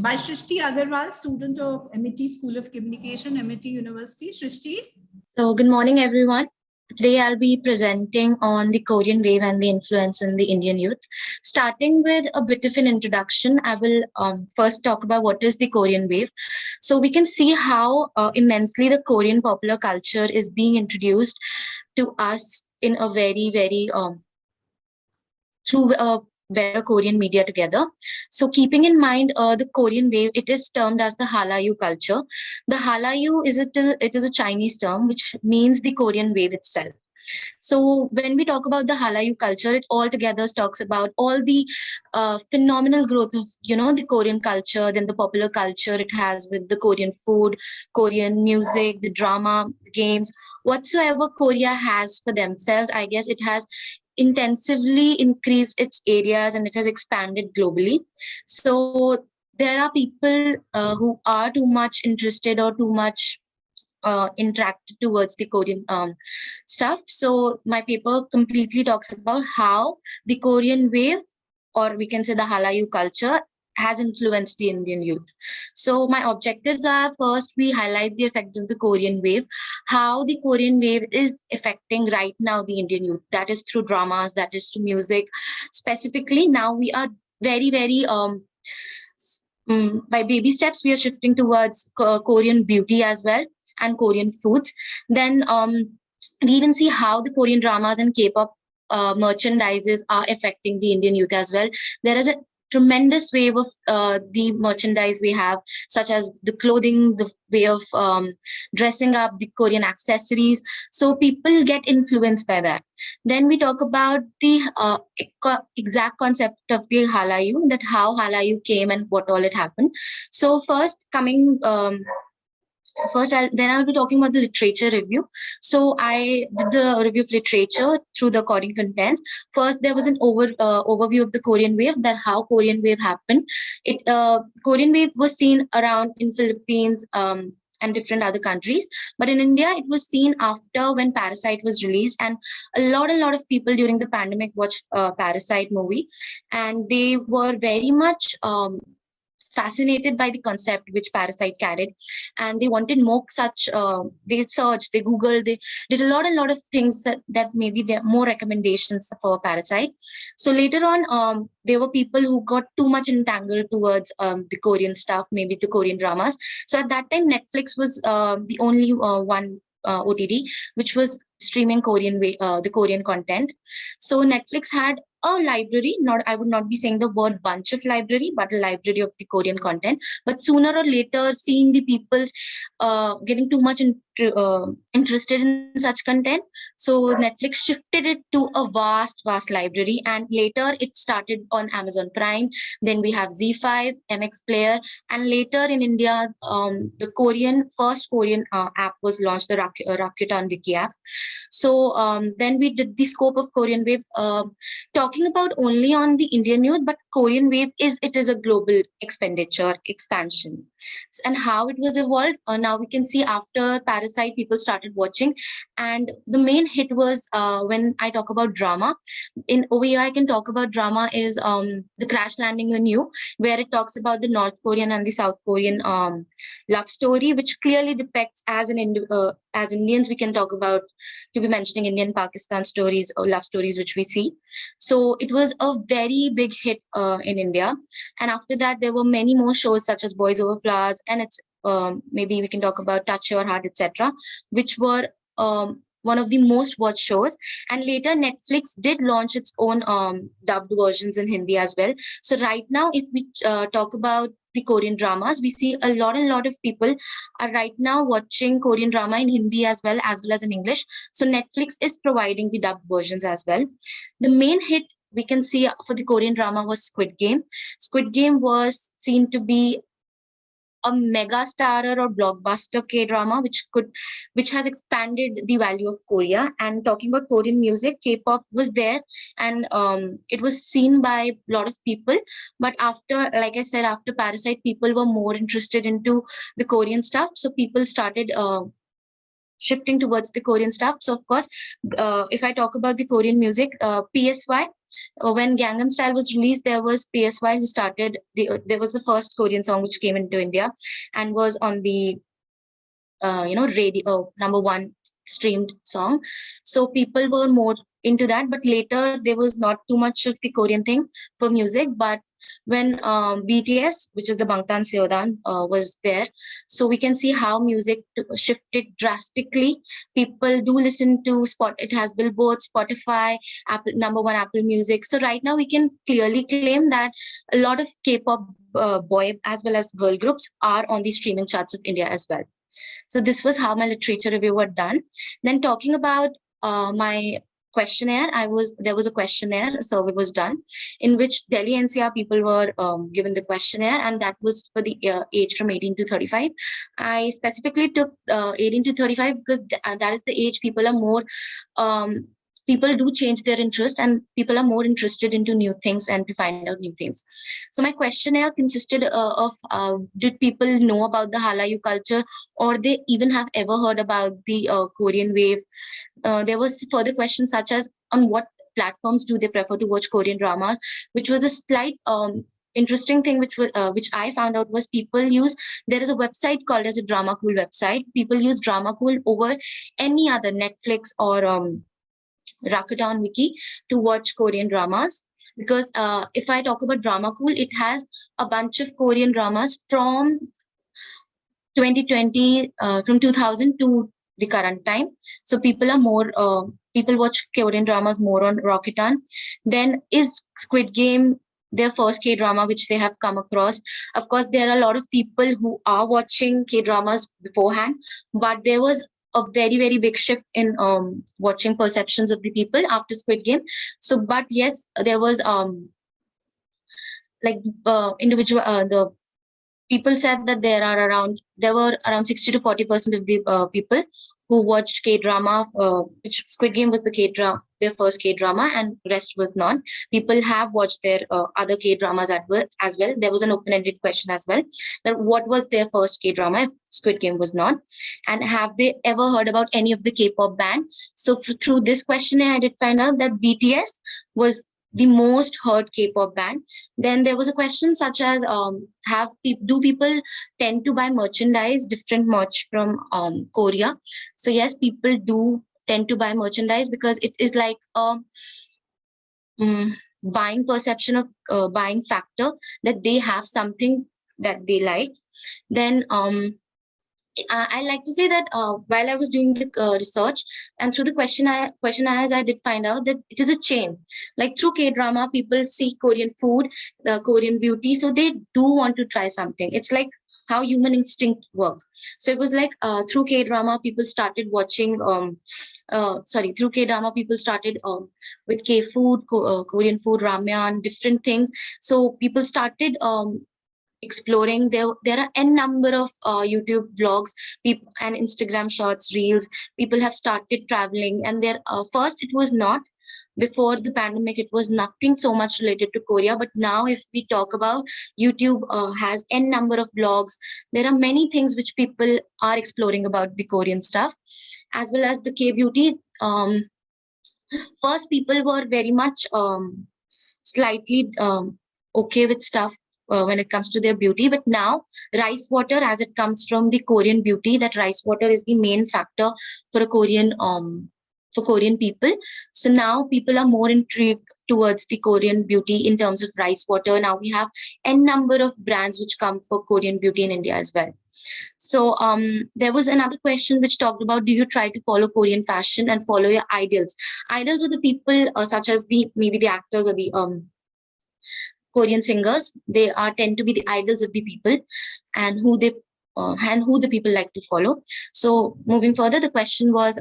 by Shrishti Agarwal, student of MIT School of Communication, MIT University. Shrishti. So good morning, everyone. Today, I'll be presenting on the Korean wave and the influence in the Indian youth. Starting with a bit of an introduction, I will first talk about what is the Korean wave. So we can see how immensely the Korean popular culture is being introduced to us in a very, very through better Korean media together. So keeping in mind the Korean wave, it is termed as the Hallyu culture. The Hallyu it is a Chinese term which means the Korean wave itself. So when we talk about the Hallyu culture, it altogether talks about all the phenomenal growth of, the Korean culture, then the popular culture it has with the Korean food, Korean music, the drama, the games, whatsoever Korea has for themselves. I guess it has intensively increased its areas and it has expanded globally. So there are people who are too much interested or too much interacted towards the Korean stuff. So my paper completely talks about how the Korean wave, or we can say the Hallyu culture, has influenced the Indian youth. So my objectives are, first, we highlight the effect of the Korean wave, how the Korean wave is affecting right now the Indian youth. That is through dramas, that is through music. Specifically, now we are very, very by baby steps, we are shifting towards Korean beauty as well and Korean foods. Then we even see how the Korean dramas and K-pop merchandises are affecting the Indian youth as well. There is a tremendous wave of the merchandise we have, such as the clothing, the way of dressing up, the Korean accessories. So people get influenced by that. Then we talk about the exact concept of the Hallyu, that how Hallyu came and what all it happened. So first coming then I'll be talking about the literature review. So I did the review of literature through the Korean content. First, there was an overview of the Korean wave, that how Korean wave happened. Korean wave was seen around in Philippines and different other countries, but in India it was seen after when Parasite was released, and a lot of people during the pandemic watched Parasite movie, and they were very much fascinated by the concept which Parasite carried, and they wanted more such. They searched, they googled, they did a lot of things that maybe there are more recommendations for Parasite. So later on, there were people who got too much entangled towards the Korean stuff, maybe the Korean dramas. So at that time, Netflix was the only one OTT which was streaming the Korean content. So Netflix had a library, I would not be saying the word bunch of library, but a library of the Korean content. But sooner or later, seeing the people getting too much interested in such content, so Netflix shifted it to a vast library, and later it started on Amazon Prime. Then we have Z5, MX Player, and later in India, the first Korean app was launched, the Rakuten Wiki app. So then we did the scope of Korean wave, talking about only on the Indian youth, but Korean wave is a global expansion, and how it was evolved. Now we can see after Parasite, people started watching, and the main hit was when I talk about drama. In over here, I can talk about drama is the Crash Landing on You, where it talks about the North Korean and the South Korean love story, which clearly depicts as Indians, we can talk about, to be mentioning Indian Pakistan stories or love stories which we see. So it was a very big hit in India, and after that there were many more shows such as Boys Over Flowers, and it's maybe we can talk about Touch Your Heart, etc., which were one of the most watched shows. And later Netflix did launch its own dubbed versions in Hindi as well. So right now, if we talk about the Korean dramas, we see a lot of people are right now watching Korean drama in Hindi as well as in English. So Netflix is providing the dubbed versions as well. The main hit we can see for the Korean drama was Squid Game. Squid Game was seen to be a mega starrer or blockbuster K-drama, which has expanded the value of Korea. And talking about Korean music, K-pop was there, and it was seen by a lot of people. But after, like I said, after Parasite, people were more interested into the Korean stuff. So people started shifting towards the Korean stuff. So of course, if I talk about the Korean music, PSY, when Gangnam Style was released, there was PSY who started, there was the first Korean song which came into India and was on the radio #1 streamed song. So people were more into that, but later there was not too much of the Korean thing for music. But when BTS, which is the Bangtan Seodan, was there, so we can see how music shifted drastically. People do listen to it has Billboard, Spotify, Apple #1 Apple Music. So right now we can clearly claim that a lot of K-pop boy as well as girl groups are on the streaming charts of India as well. So this was how my literature review was done. Then talking about my questionnaire, there was a questionnaire, a survey was done in which Delhi NCR people were given the questionnaire, and that was for the age from 18 to 35. I specifically took 18 to 35 because that is the age people are more people do change their interest, and people are more interested into new things and to find out new things. So my questionnaire consisted of did people know about the Hallyu culture, or they even have ever heard about the Korean wave. There was further questions such as on what platforms do they prefer to watch Korean dramas, which was a slight interesting thing which I found out was there is a website called as a Drama Cool website. People use Drama Cool over any other Netflix or Rakuten Wiki to watch Korean dramas, because if I talk about Drama Cool, it has a bunch of Korean dramas from 2020, from 2000 to the current time. So people are more people watch Korean dramas more on Rakuten. Then is Squid Game their first K-drama which they have come across? Of course, there are a lot of people who are watching K-dramas beforehand, but there was a very, very big shift in watching perceptions of the people after Squid Game. So, but yes, there was the people said that there were around 60 to 40% of the people who watched K-drama, which Squid Game was their first K-drama, and rest was not. People have watched their other K-dramas as well. There was an open-ended question as well, that what was their first K-drama if Squid Game was not, and have they ever heard about any of the K-pop band? So through this questionnaire, I did find out that BTS was the most heard K-pop band. Then there was a question such as do people tend to buy merchandise, different merch from Korea? So yes, people do tend to buy merchandise because it is like a buying perception of buying factor, that they have something that they like. Then I like to say that while I was doing the research and through the questionnaires, I did find out that it is a chain. Like through K-drama, people see Korean food, Korean beauty, so they do want to try something. It's like how human instinct work. So it was like through K-drama, people started watching. Through K-drama, people started with K-food, Korean food, ramen, different things. So people started exploring. There are n number of YouTube vlogs, and Instagram shorts, reels. People have started traveling, and first it was not. Before the pandemic, it was nothing so much related to Korea. But now, if we talk about YouTube, has n number of vlogs. There are many things which people are exploring about the Korean stuff, as well as the K beauty. First, people were very much slightly okay with stuff when it comes to their beauty, but now rice water, as it comes from the Korean beauty, that rice water is the main factor for a Korean people. So now people are more intrigued towards the Korean beauty in terms of rice water. Now we have n number of brands which come for Korean beauty in India as well. So there was another question which talked about, do you try to follow Korean fashion and follow your idols? Idols are the people such as maybe the actors or the Korean singers. They tend to be the idols of the people, and who the people like to follow. So moving further, the question was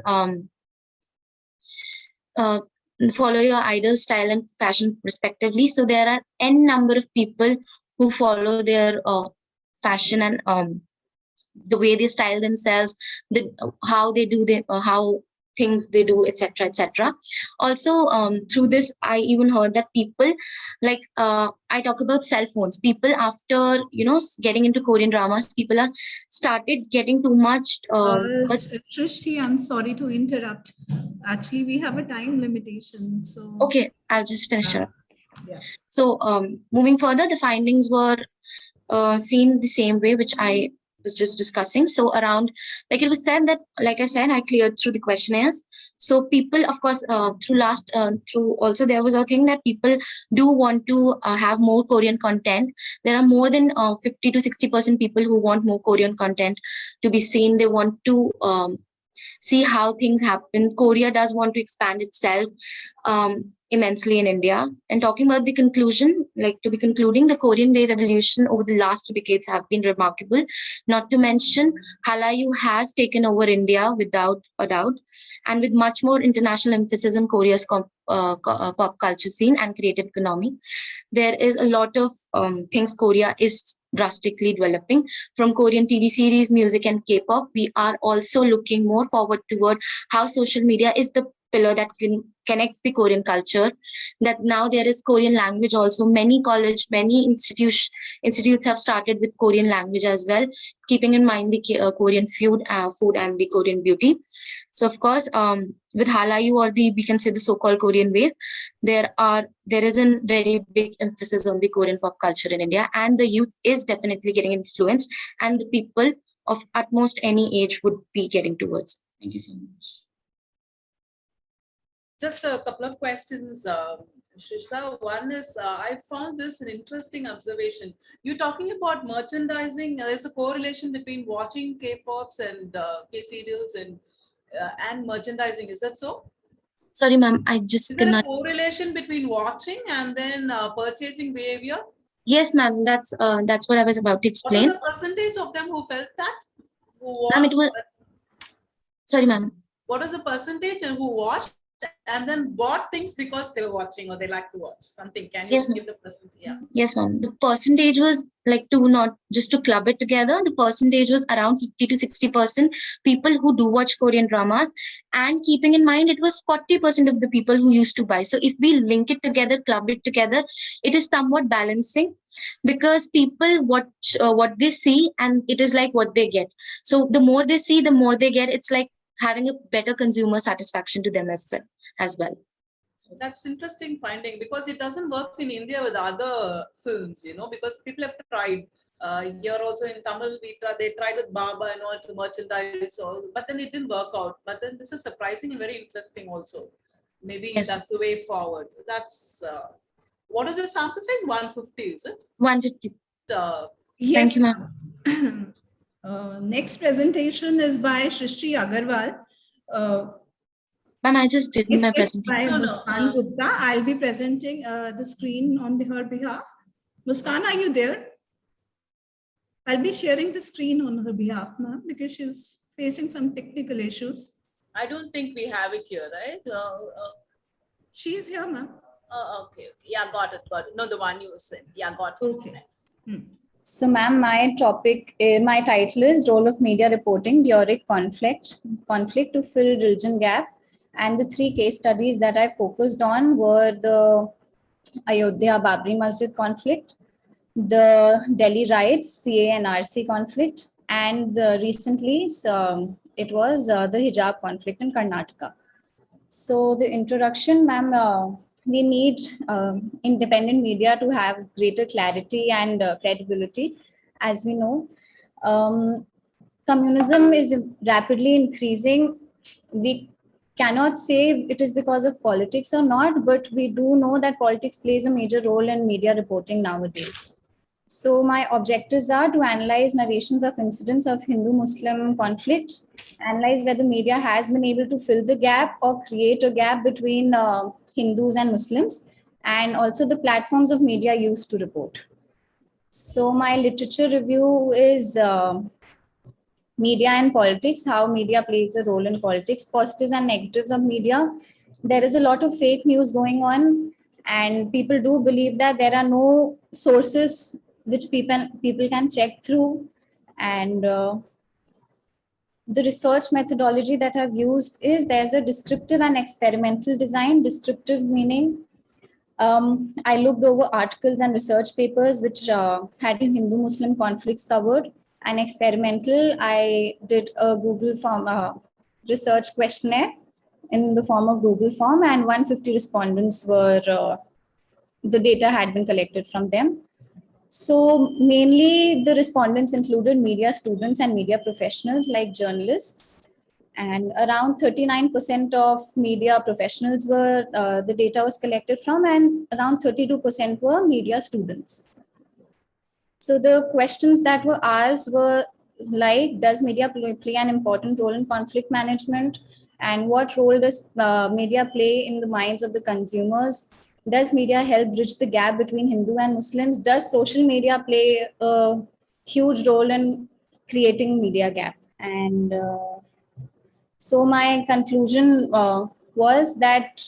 follow your idol style and fashion respectively. So there are n number of people who follow their fashion and the way they style themselves, how they do how things they do, etc., etc. Also, through this, I even heard that people like I talk about cell phones. People after getting into Korean dramas, people are started getting too much. Srishti, I'm sorry to interrupt. Actually, we have a time limitation. So okay, I'll just finish it up. Yeah. So moving further, the findings were seen the same way, which I was just discussing. So around, like it was said that, like I said, I cleared through the questionnaires. So people, of course, through also there was a thing that people do want to have more Korean content. There are more than 50 to 60% people who want more Korean content to be seen. They want to see how things happen. Korea does want to expand itself immensely in India. And talking about the conclusion, like to be concluding, the Korean wave evolution over the last 2 decades have been remarkable. Not to mention, Hallyu has taken over India without a doubt, and with much more international emphasis on Korea's pop culture scene and creative economy. There is a lot of things Korea is drastically developing. From Korean TV series, music, and K-pop, we are also looking more forward toward how social media is the pillar that connects the Korean culture. That now there is Korean language also. Many institutes have started with Korean language as well, keeping in mind the Korean food and the Korean beauty. So of course, with Hallyu, or we can say the so-called Korean wave, there is a very big emphasis on the Korean pop culture in India, and the youth is definitely getting influenced, and the people of utmost any age would be getting towards. Thank you so much. Just a couple of questions, Shrishta. One is, I found this an interesting observation. You're talking about merchandising. There's a correlation between watching K-pops and K-serials and merchandising. Is that so? Sorry, ma'am, I just Is there a cannot. correlation between watching and then purchasing behavior? Yes, ma'am, that's what I was about to What explain. was the percentage of them who felt that? Who Ma'am, watched? Sorry, ma'am. What was the percentage and who watched and then bought things because they were watching or they like to watch something? Can you give the percentage? Yeah. Yes, ma'am. The percentage was like just to club it together. The percentage was around 50 to 60% people who do watch Korean dramas, and keeping in mind it was 40% of the people who used to buy. So if we link it together, club it together, it is somewhat balancing, because people watch what they see, and it is like what they get. So the more they see, the more they get. It's like having a better consumer satisfaction to them as well. That's interesting finding, because it doesn't work in India with other films, because people have tried. Here also in Tamil, they tried with Baba in order to merchandise, but then it didn't work out. But then this is surprising and very interesting also. Maybe that's the way forward. That's what is your sample size? 150, is it? 150. Yes. Thank you, ma'am. Next presentation is by Shrishti Agarwal. Ma'am, I just did my presentation. By Muskan Gupta. I'll be presenting the screen on her behalf. Muskan, are you there? I'll be sharing the screen on her behalf, ma'am, because she's facing some technical issues. I don't think we have it here, right? She's here, ma'am. Okay. Yeah, got it. No, the one you said. Yeah, got it. Okay. Nice. So, ma'am, my title is Role of Media Reporting During Conflict to Fill Religion Gap. And the 3 case studies that I focused on were the Ayodhya Babri Masjid conflict, the Delhi riots, CA and RC conflict, and recently it was the hijab conflict in Karnataka. So the introduction, ma'am, we need independent media to have greater clarity and credibility. As we know, communism is rapidly increasing. We cannot say it is because of politics or not, but we do know that politics plays a major role in media reporting nowadays. So my objectives are to analyze narrations of incidents of Hindu-Muslim conflict, analyze whether media has been able to fill the gap or create a gap between Hindus and Muslims, and also the platforms of media used to report. So my literature review is media and politics, how media plays a role in politics, positives and negatives of media. There is a lot of fake news going on, and people do believe that there are no sources which people can check through. And the research methodology that I've used is there's a descriptive and experimental design. Descriptive meaning I looked over articles and research papers which had Hindu-Muslim conflicts covered. And experimental, I did a Google form research questionnaire in the form of Google form, and 150 respondents were, the data had been collected from them. So mainly the respondents included media students and media professionals like journalists. And around 39% of media professionals were, the data was collected from, and around 32% were media students. So the questions that were asked were like, does media play an important role in conflict management? And what role does media play in the minds of the consumers? Does media help bridge the gap between Hindu and Muslims? Does social media play a huge role in creating media gap? And so my conclusion was that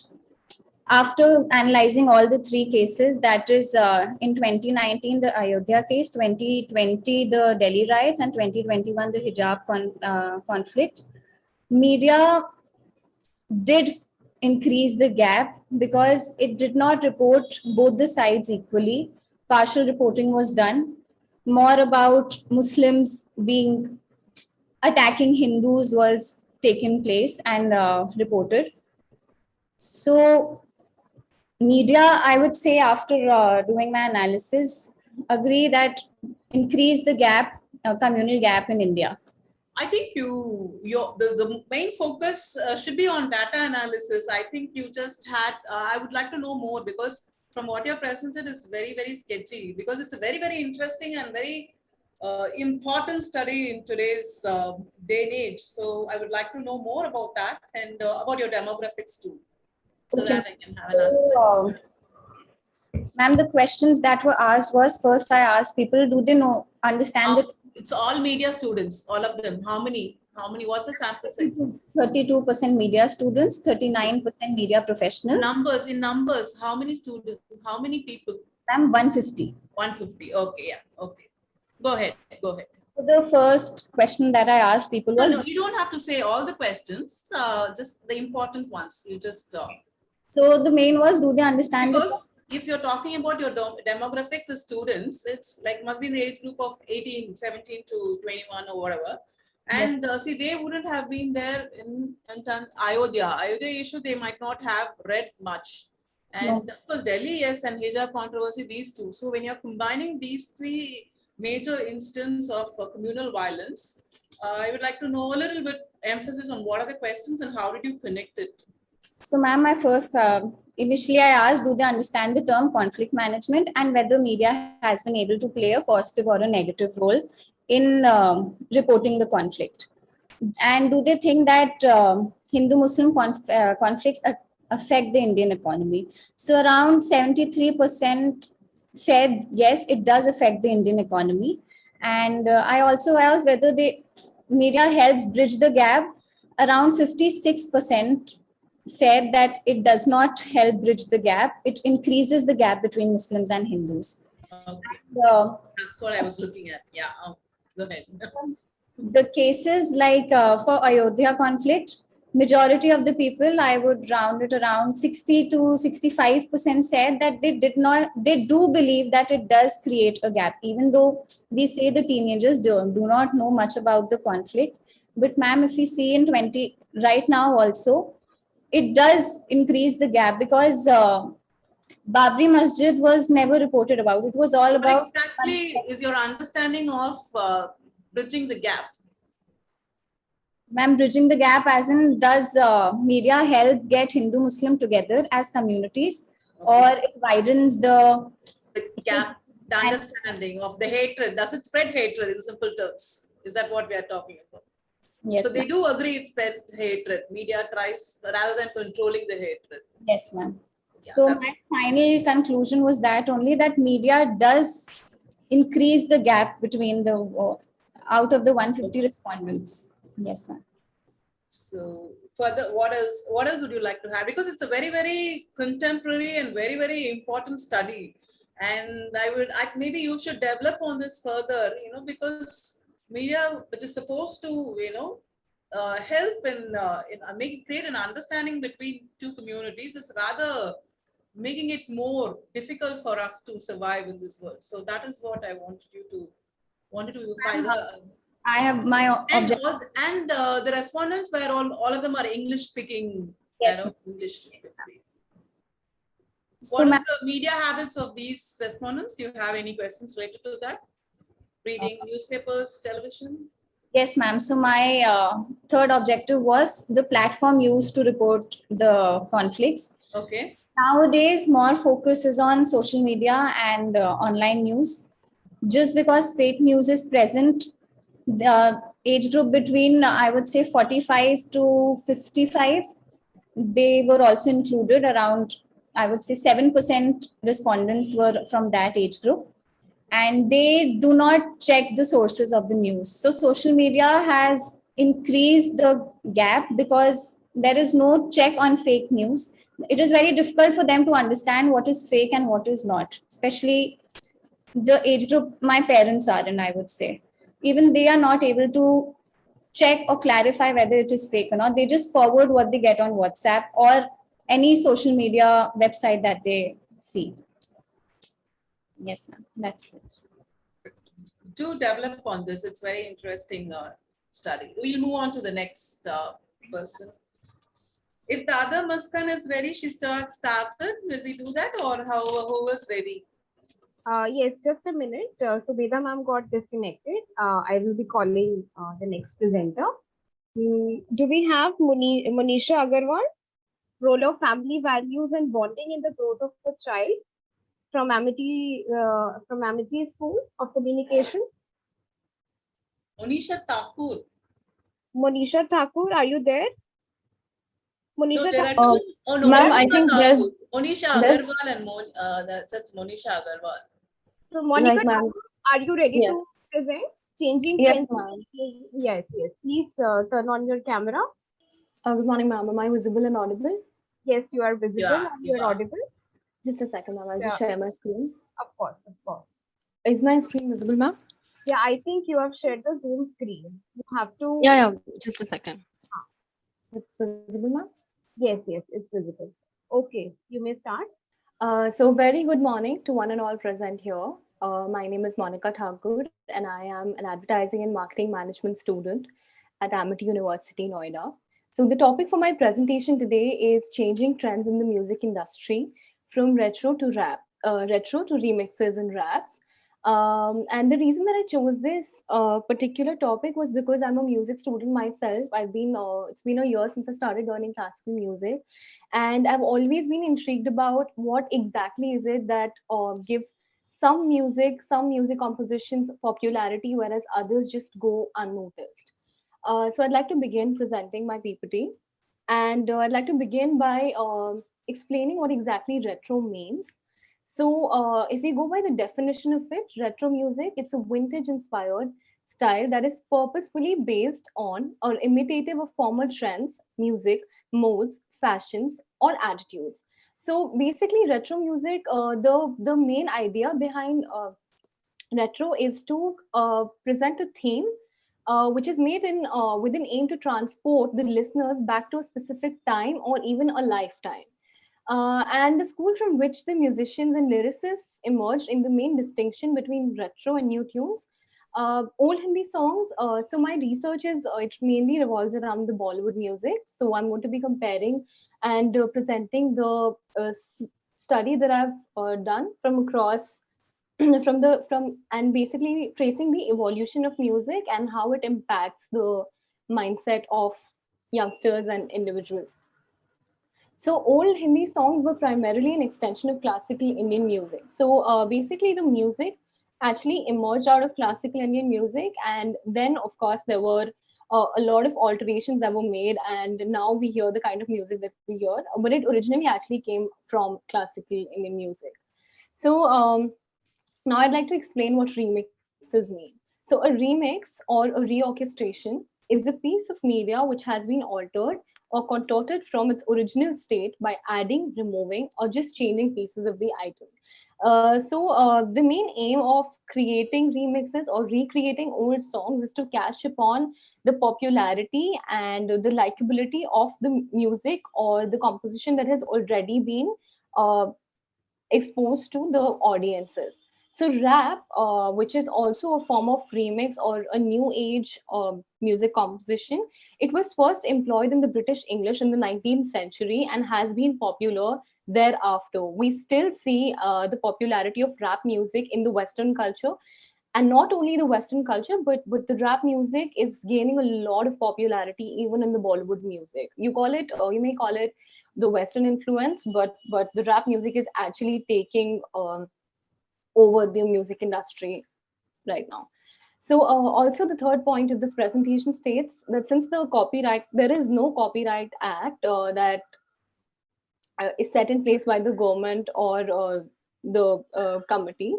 after analyzing all the three cases, that is in 2019, the Ayodhya case, 2020, the Delhi riots, and 2021, the hijab conflict, media did increase the gap because it did not report both the sides equally. Partial reporting was done. More about Muslims being attacking Hindus was taken place and reported. So media, I would say, after doing my analysis, agree that increase the gap, communal gap in India. I think the main focus should be on data analysis. I think you just had, I would like to know more, because from what you have presented is very, very sketchy, because it's a very, very interesting and very important study in today's day and age. So I would like to know more about that and about your demographics too, so Okay. that I can have an answer. Ma'am, the questions that were asked was, first I asked people, do they understand the It's all media students, all of them. How many? What's the sample size? 32% media students, 39% media professionals. Numbers, in numbers, how many students, how many people? Ma'am, 150. 150. Okay, yeah. Okay. Go ahead. So the first question that I asked people was... No, you don't have to say all the questions, just the important ones. You just... So the main was, do they understand? Because if you're talking about your demographics as students, it's like must be in the age group of 17 to 21 or whatever. And yes. See, they wouldn't have been there in Ayodhya issue. They might not have read much. And of course, Delhi, yes, and hijab controversy, these two. So when you're combining these three major instances of communal violence, I would like to know a little bit emphasis on what are the questions and how did you connect it? So, ma'am, my first, initially I asked, do they understand the term conflict management and whether media has been able to play a positive or a negative role in reporting the conflict? And do they think that Hindu-Muslim conflicts affect the Indian economy? So around 73% said, yes, it does affect the Indian economy. And I also asked whether the media helps bridge the gap. Around 56% said that it does not help bridge the gap. It increases the gap between Muslims and Hindus. Okay. That's what I was looking at. Yeah, go ahead. The cases like for Ayodhya conflict, majority of the people, I would round it around 60 to 65% said that they do believe that it does create a gap, even though we say the teenagers do not know much about the conflict. But ma'am, if we see in right now also, it does increase the gap because Babri Masjid was never reported about. It was all about... What exactly is your understanding of bridging the gap? Ma'am, bridging the gap as in, does media help get Hindu-Muslim together as communities, or it widens the gap, the understanding of the hatred? Does it spread hatred in simple terms? Is that what we are talking about? Yes. So they do agree it spreads hatred. Media tries rather than controlling the hatred. Yes, ma'am. Yeah, so my final conclusion was that only that media does increase the gap between the out of the 150 respondents. Yes, ma'am. So further, what else would you like to have? Because it's a very, very contemporary and very, very important study. And maybe you should develop on this further, because media, which is supposed to, help in create an understanding between two communities, is rather making it more difficult for us to survive in this world. So that is what I wanted to find. I have my objective. And the respondents were all of them are English speaking. Yes. English speaking. So, What is the media habits of these respondents? Do you have any questions related to that? Reading newspapers, television? yes, ma'am. So my third objective was the platform used to report the conflicts. Okay. Nowadays, more focus is on social media and online news. Just because fake news is present, the age group between, I would say, 45 to 55, they were also included. Around, I would say, 7% respondents were from that age group. And they do not check the sources of the news. So social media has increased the gap because there is no check on fake news. It is very difficult for them to understand what is fake and what is not, especially the age group my parents are in, I would say. Even they are not able to check or clarify whether it is fake or not. They just forward what they get on WhatsApp or any social media website that they see. Yes, ma'am. That's it. Do develop on this. It's very interesting study. We'll move on to the next person. If the other Muskan is ready, she started. Will we do that, or who was ready? Yes, just a minute. Sumedha ma'am got disconnected. I will be calling the next presenter. Do we have Monisha Agarwal? Role of family values and bonding in the growth of a child from Amity School of Communication. Monisha Thakur. Monisha Thakur, are you there? Monisha No, there are Thakur. two. Oh no, Ma'am, I Monisha think Thakur. Monisha there's- Agarwal and that's Monisha Agarwal. So Monica Right, ma'am. Thakur, are you ready Yes. to present? Changing Yes, 20. ma'am. Yes, yes. Please turn on your camera. Good morning, ma'am. Am I visible and audible? Yes, you are visible Yeah, and you you are are. audible. Just a second, ma'am. I'll Yeah. just share my screen. Of course, of course. Is my screen visible, ma'am? Yeah, I think you have shared the Zoom screen. You have to. Yeah. Just a second. It's visible, ma'am? Yes, yes, it's visible. Okay, you may start. So very good morning to one and all present here. My name is Monica Thakur, and I am an advertising and marketing management student at Amity University, Noida. So the topic for my presentation today is changing trends in the music industry from retro to rap, retro to remixes and raps. And the reason that I chose this particular topic was because I'm a music student myself. It's been a year since I started learning classical music, and I've always been intrigued about what exactly is it that gives some music compositions popularity, whereas others just go unnoticed. So I'd like to begin presenting my PPT, and I'd like to begin by explaining what exactly retro means. So if we go by the definition of it, retro music, it's a vintage inspired style that is purposefully based on or imitative of former trends, music, modes, fashions, or attitudes. So basically, retro music, the main idea behind retro is to present a theme which is made in with an aim to transport the listeners back to a specific time or even a lifetime. And the school from which the musicians and lyricists emerged in the main distinction between retro and new tunes. Old Hindi songs. So my research is it mainly revolves around the Bollywood music. So I'm going to be comparing and presenting the study that I've done from across from and basically tracing the evolution of music and how it impacts the mindset of youngsters and individuals. So old Hindi songs were primarily an extension of classical Indian music. So basically the music actually emerged out of classical Indian music. And then of course there were a lot of alterations that were made. And now we hear the kind of music that we hear, but it originally actually came from classical Indian music. So now I'd like to explain what remixes mean. So a remix or a reorchestration is a piece of media which has been altered or contorted from its original state by adding, removing, or just changing pieces of the item. The main aim of creating remixes or recreating old songs is to cash upon the popularity and the likability of the music or the composition that has already been exposed to the audiences. So rap, which is also a form of remix or a new age music composition, it was first employed in the British English in the 19th century and has been popular thereafter. We still see the popularity of rap music in the Western culture, and not only the Western culture, but the rap music is gaining a lot of popularity even in the Bollywood music. You may call it the Western influence, but the rap music is actually taking over the music industry right now. So also the third point of this presentation states that since there is no copyright act that is set in place by the government or the committee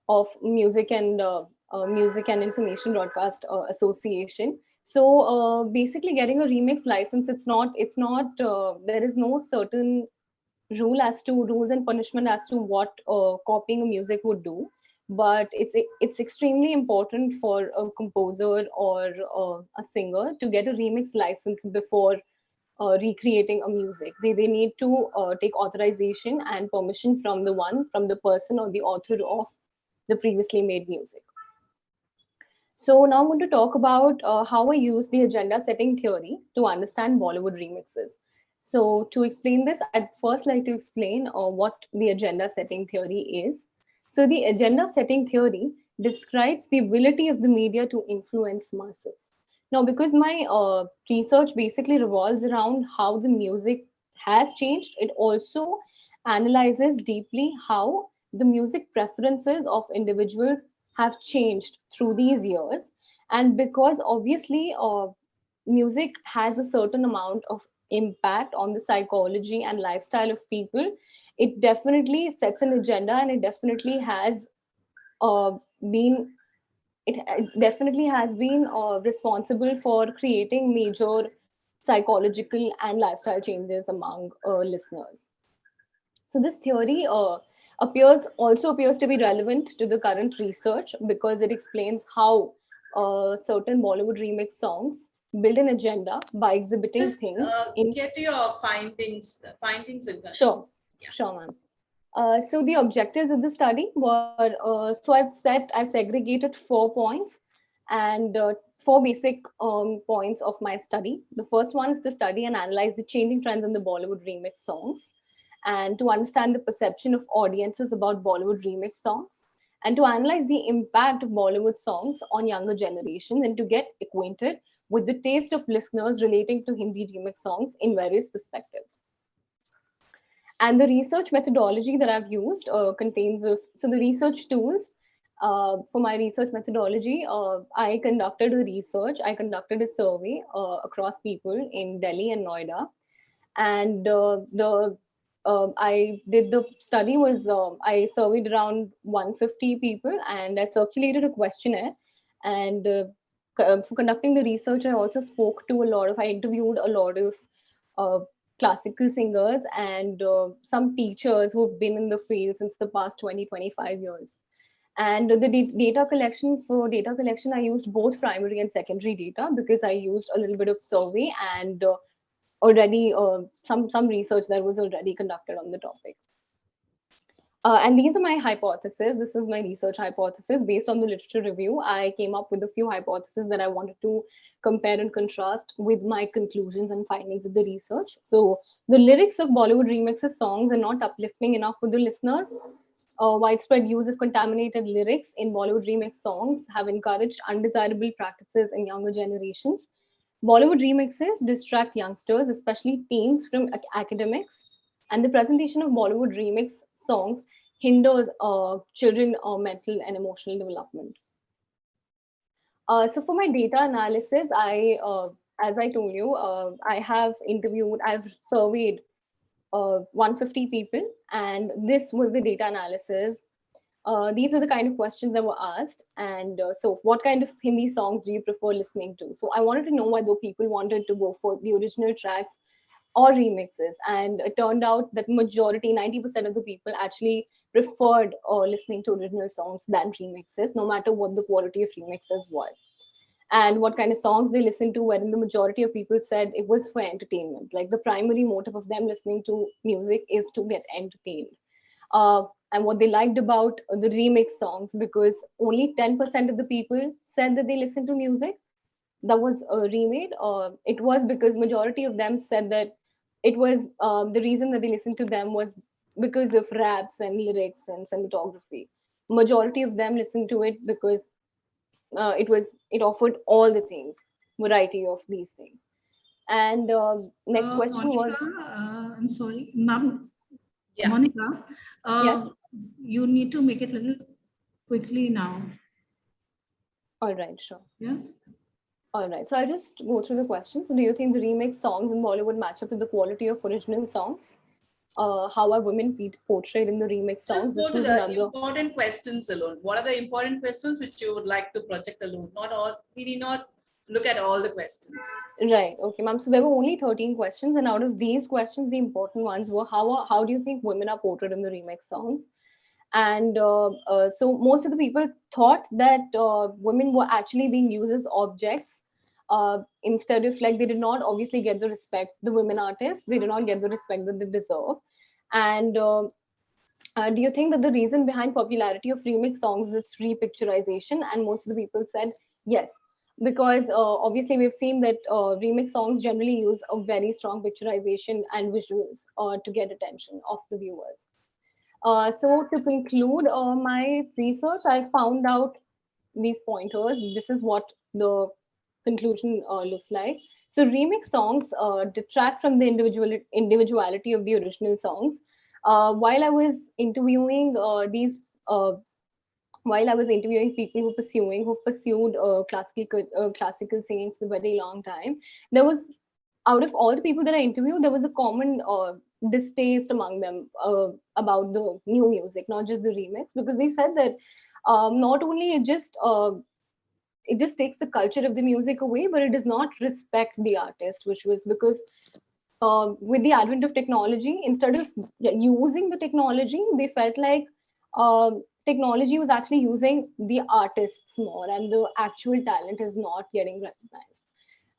of Music and Information Broadcast Association. So basically, getting a remix license, there is no certain rules and punishment as to what copying a music would do. But it's extremely important for a composer or a singer to get a remix license before recreating a music. They need to take authorization and permission from the person or the author of the previously made music. So now I'm going to talk about how I use the agenda setting theory to understand Bollywood remixes. So to explain this, I'd first like to explain what the agenda setting theory is. So the agenda setting theory describes the ability of the media to influence masses. Now, because my research basically revolves around how the music has changed, it also analyzes deeply how the music preferences of individuals have changed through these years. And because obviously music has a certain amount of impact on the psychology and lifestyle of people, it definitely sets an agenda, and it definitely has been responsible for creating major psychological and lifestyle changes among listeners. So this theory appears to be relevant to the current research because it explains how certain Bollywood remix songs build an agenda by exhibiting Just things get your findings again. Sure, sure, ma'am. So the objectives of the study were, so I segregated 4 points and 4 basic points of my study. The first one is to study and analyze the changing trends in the Bollywood remix songs, and to understand the perception of audiences about Bollywood remix songs, and to analyze the impact of Bollywood songs on younger generations, and to get acquainted with the taste of listeners relating to Hindi remix songs in various perspectives. And the research methodology that I've used so the research tools for my research methodology, I conducted a survey across people in Delhi and Noida. And I did the study was, I surveyed around 150 people and I circulated a questionnaire. And for conducting the research, I also I interviewed a lot of uh, classical singers and some teachers who've been in the field since the past 25 years. And the data collection, I used both primary and secondary data because I used a little bit of survey and already some research that was already conducted on the topic. And these are my hypotheses. This is my research hypothesis. Based on the literature review, I came up with a few hypotheses that I wanted to compare and contrast with my conclusions and findings of the research. So the lyrics of Bollywood remixes songs are not uplifting enough for the listeners. Widespread use of contaminated lyrics in Bollywood remix songs have encouraged undesirable practices in younger generations. Bollywood remixes distract youngsters, especially teens, from academics, and the presentation of Bollywood remix songs hinders children mental and emotional development. So for my data analysis, as I told you, I've surveyed 150 people, and this was the data analysis. These were the kind of questions that were asked. And so what kind of Hindi songs do you prefer listening to? So I wanted to know whether people wanted to go for the original tracks or remixes. And it turned out that majority, 90% of the people actually preferred listening to original songs than remixes, no matter what the quality of remixes was. And what kind of songs they listened to, wherein the majority of people said it was for entertainment. Like the primary motive of them listening to music is to get entertained. And what they liked about the remix songs, because only 10% of the people said that they listened to music that was remade. It was because majority of them said that it was the reason that they listened to them was because of raps and lyrics and cinematography. Majority of them listened to it because it offered all the things, variety of these things. And next question was, Monica, I'm sorry, ma'am. Yeah. Monica, yes, you need to make it a little quickly now. all right, sure. Yeah. All right, so I'll just go through the questions. Do you think the remix songs in Bollywood match up with the quality of original songs? How are women portrayed in the remix songs? Just go This to was the another. important questions alone. What are the important questions which you would like to project alone? Not all, we need not look at all the questions. Right. Okay, ma'am. So there were only 13 questions, and out of these questions, the important ones were how do you think women are portrayed in the remix songs? And so most of the people thought that women were actually being used as objects instead of, like, they did not obviously get the respect, the women artists, they did not get the respect that they deserve. And do you think that the reason behind popularity of remix songs is its repicturization? And most of the people said yes, because obviously we've seen that remix songs generally use a very strong picturization and visuals to get attention of the viewers. So to conclude my research, I found out these pointers. This is what the conclusion looks like. So remix songs detract from the individuality of the original songs. While I was interviewing while I was interviewing people who pursued classical singing for a very long time, there was, out of all the people that I interviewed, there was a common distaste among them about the new music, not just the remix, because they said that not only it just takes the culture of the music away, but it does not respect the artist, which was because with the advent of technology, instead of using the technology, they felt like technology was actually using the artists more, and the actual talent is not getting recognized.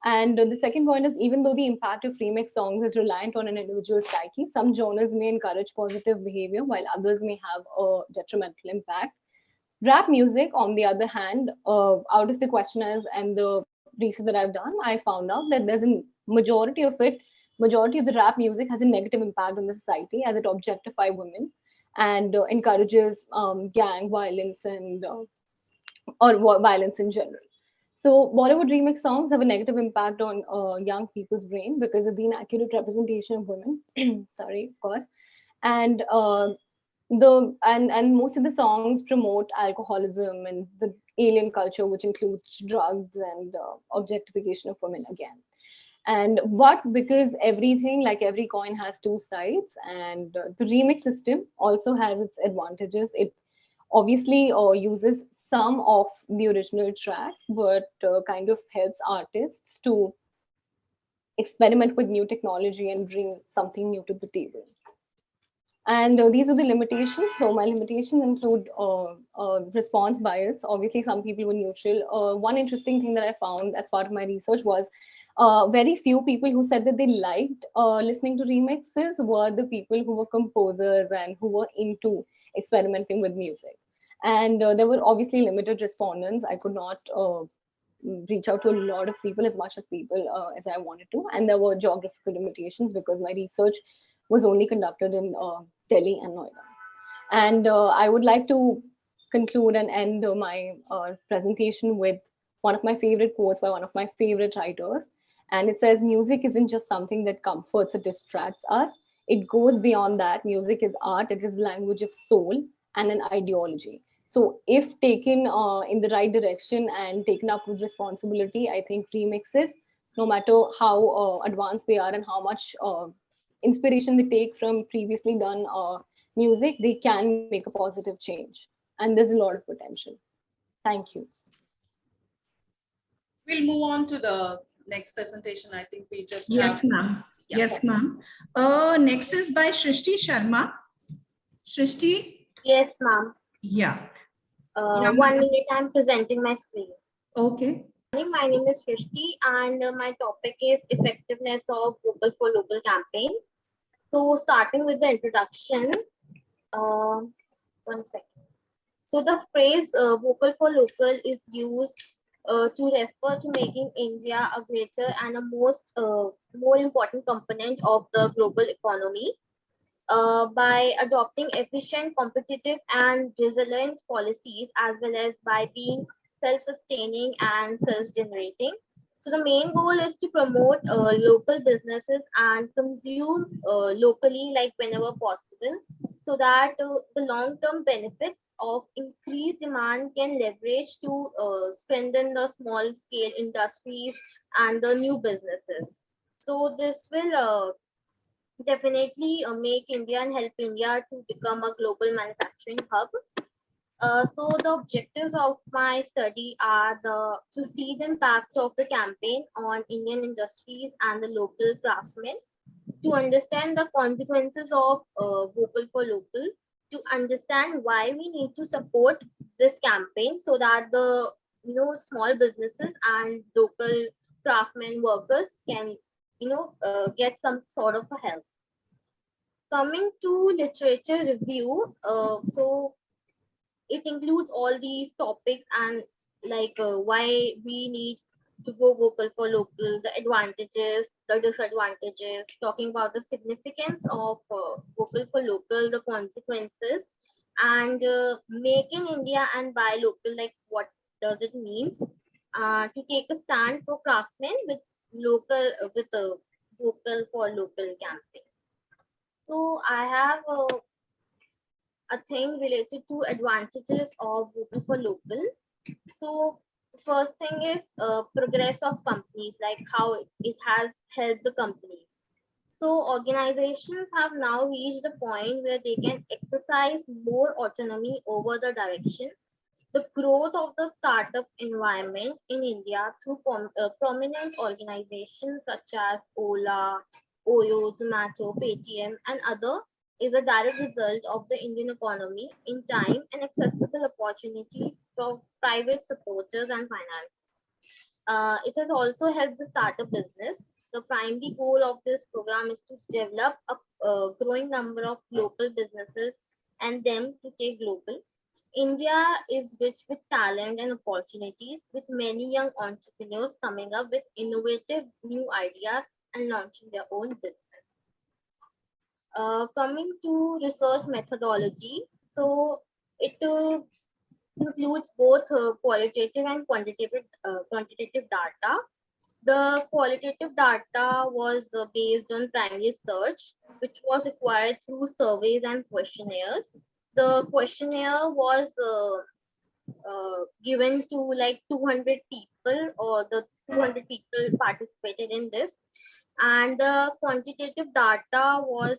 And the second point is, even though the impact of remix songs is reliant on an individual psyche, some genres may encourage positive behavior while others may have a detrimental impact. Rap music, on the other hand, out of the questionnaires and the research that I've done, I found out that there's a majority of the rap music has a negative impact on the society, as it objectifies women and encourages gang violence and violence in general. So Bollywood remix songs have a negative impact on young people's brain because of the inaccurate representation of women. Sorry, of course. And and most of the songs promote alcoholism and the alien culture, which includes drugs and objectification of women again. And but because everything, like every coin, has two sides, and the remix system also has its advantages. It obviously uses some of the original tracks, but kind of helps artists to experiment with new technology and bring something new to the table. And these are the limitations. So my limitations include response bias. Obviously, some people were neutral. One interesting thing that I found as part of my research was very few people who said that they liked listening to remixes were the people who were composers and who were into experimenting with music. And there were obviously limited respondents. I could not reach out to a lot of people, as much as people as I wanted to. And there were geographical limitations because my research was only conducted in Delhi and Noida. And I would like to conclude and end my presentation with one of my favorite quotes by one of my favorite writers. And it says, music isn't just something that comforts or distracts us. It goes beyond that. Music is art. It is language of soul and an ideology. So if taken in the right direction and taken up with responsibility, I think remixes, no matter how advanced they are and how much inspiration they take from previously done music, they can make a positive change. And there's a lot of potential. Thank you. We'll move on to the next presentation. I think we just Yes, have... ma'am. Yeah. Yes, ma'am. Next is by Shrishti Sharma. Shrishti? Yes, ma'am. Yeah. 1 minute, I'm presenting my screen. Okay. My name is Shrishti, and my topic is effectiveness of vocal for local campaigns. So starting with the introduction, 1 second. So the phrase vocal for local is used to refer to making India a greater and a more important component of the global economy by adopting efficient, competitive, and resilient policies, as well as by being self-sustaining and self-generating. So the main goal is to promote local businesses and consume locally, like whenever possible, so that the long-term benefits of increased demand can leverage to strengthen the small-scale industries and the new businesses. So this will definitely make India and help India to become a global manufacturing hub. So the objectives of my study are to see the impact of the campaign on Indian industries and the local craftsmen, to understand the consequences of vocal for local, to understand why we need to support this campaign so that the small businesses and local craftsmen workers can get some sort of a help. Coming to literature review, so it includes all these topics and why we need to go vocal for local, the advantages, the disadvantages, talking about the significance of vocal for local, the consequences, and make in India and buy local, like what does it mean, to take a stand for craftsmen with local with a vocal for local campaign. So I have a thing related to advantages of vocal for local. So first thing is progress of companies, like how it has helped the companies. So organizations have now reached a point where they can exercise more autonomy over the direction. The growth of the startup environment in India through prominent organizations such as Ola, Oyo, Zomato, Paytm, and other is a direct result of the Indian economy in time and accessible opportunities for private supporters and finance. It has also helped the startup business. The primary goal of this program is to develop a growing number of local businesses and them to take global. India is rich with talent and opportunities, with many young entrepreneurs coming up with innovative new ideas and launching their own business. Coming to research methodology, so it includes both qualitative and quantitative data. The qualitative data was based on primary research, which was acquired through surveys and questionnaires. The questionnaire was given to like 200 people, or the 200 people participated in this. And the quantitative data was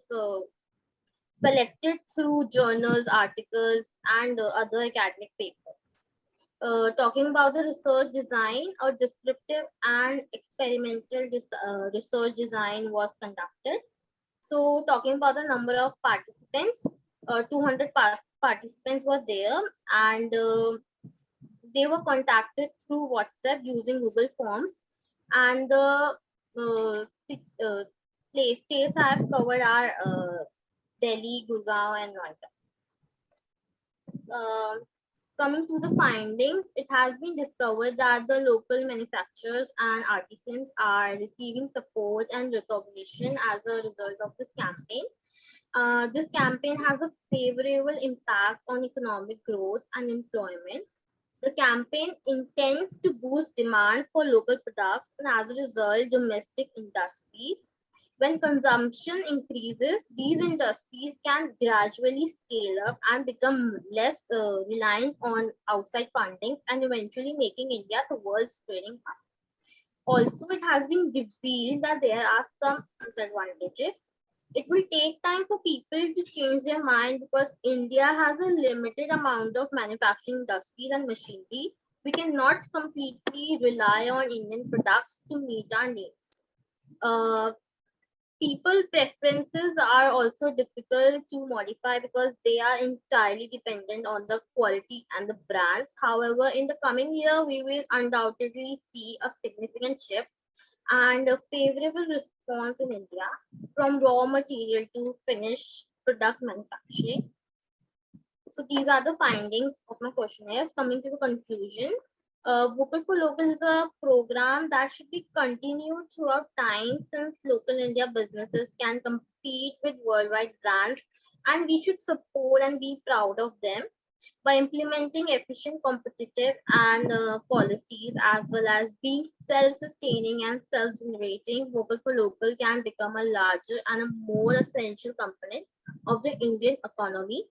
collected through journals, articles, and other academic papers. Talking about the research design, a descriptive and experimental research design was conducted. So talking about the number of participants, 200 participants were there, and they were contacted through WhatsApp using Google Forms. And the states I have covered are Delhi, Gurgaon, and Noida. Coming to the findings, it has been discovered that the local manufacturers and artisans are receiving support and recognition as a result of this campaign. This campaign has a favorable impact on economic growth and employment. The campaign intends to boost demand for local products and, as a result, domestic industries. When consumption increases, these industries can gradually scale up and become less reliant on outside funding, and eventually making India the world's trading hub. Also, it has been revealed that there are some disadvantages. It will take time for people to change their mind because India has a limited amount of manufacturing industries and machinery. We cannot completely rely on Indian products to meet our needs. People preferences are also difficult to modify because they are entirely dependent on the quality and the brands. However, in the coming year, we will undoubtedly see a significant shift and a favorable response in India from raw material to finished product manufacturing. So these are the findings of my questionnaires. Coming to the conclusion, Vocal for Local is a program that should be continued throughout time, since local India businesses can compete with worldwide brands, and we should support and be proud of them by implementing efficient, competitive, and policies, as well as being self-sustaining and self-generating. Vocal for Local can become a larger and a more essential component of the Indian economy.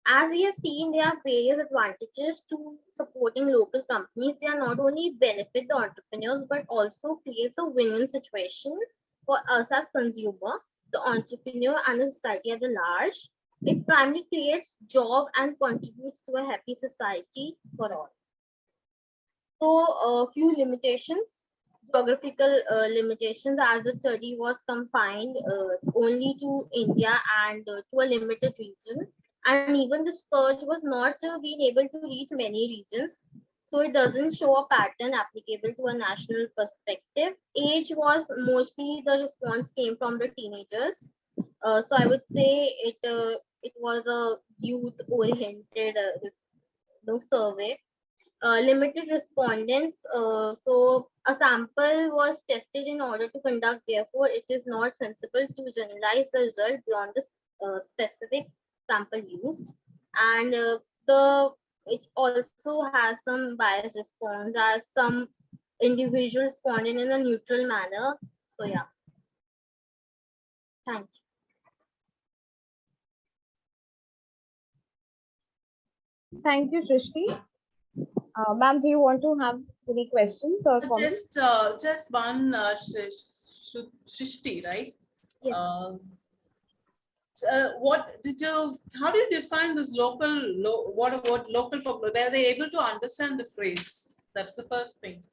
As we have seen, there are various advantages to supporting local companies. They are not only benefit the entrepreneurs, but also creates a win-win situation for us as consumer, the entrepreneur, and the society at the large. It primarily creates job and contributes to a happy society for all. So, a few limitations. Geographical limitations, as the study was confined only to India and to a limited region, and even the search was not being able to reach many regions, so it doesn't show a pattern applicable to a national perspective. Age was mostly, the response came from the teenagers, so I would say it was a youth oriented survey. Limited respondents. So a sample was tested in order to conduct. Therefore, it is not sensible to generalize the result beyond the specific sample used. And it also has some biased response, as some individual responded in a neutral manner. So yeah, thank you. Thank you, Srishti. Ma'am, do you want to have any questions or comments? Just one, Srishti, right? Yes. What did you? How do you define this local? What about local for? Were they able to understand the phrase? That's the first thing.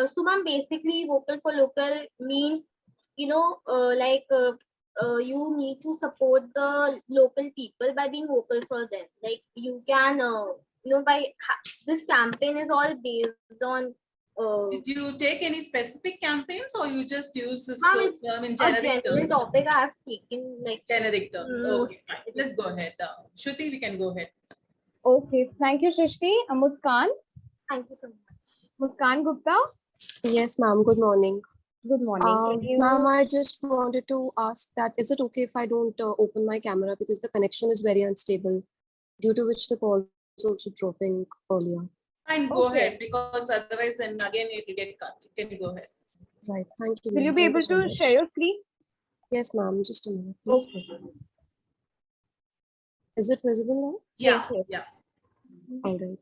So, ma'am, basically, vocal for local means, you need to support the local people by being vocal for them. Like you can, this campaign is all based on. Did you take any specific campaigns, or you just use this term in generic terms? Topic I have taken, like generic terms. Okay, fine. Let's go ahead. Shruti, we can go ahead. Okay, thank you, Srishti. Muskan. Thank you so much. Muskan Gupta. Yes, ma'am. Good morning. Good morning. Ma'am, I just wanted to ask that, is it okay if I don't open my camera because the connection is very unstable, due to which the call was also dropping earlier? Fine, go ahead, because otherwise then again it will get cut. You can go ahead. Right, thank you. Will you be able to share your screen? Yes, ma'am. Just a minute, please. Okay. Is it visible now? Yeah, yeah. All right.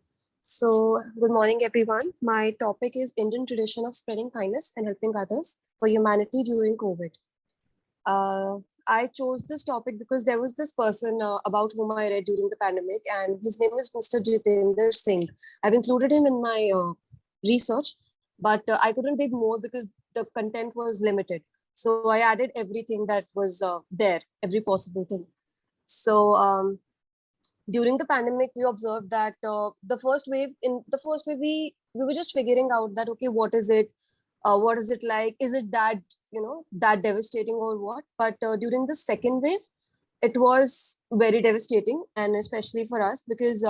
So, good morning, everyone. My topic is Indian tradition of spreading kindness and helping others for humanity during COVID. I chose this topic because there was this person about whom I read during the pandemic, and his name is Mr. Jitendra Singh. I've included him in my research, but I couldn't dig more because the content was limited. So I added everything that was there, every possible thing. So during the pandemic, we observed that the first wave, we were just figuring out that, okay, what is it like? Is it that, that devastating or what? But during the second wave, it was very devastating, and especially for us, because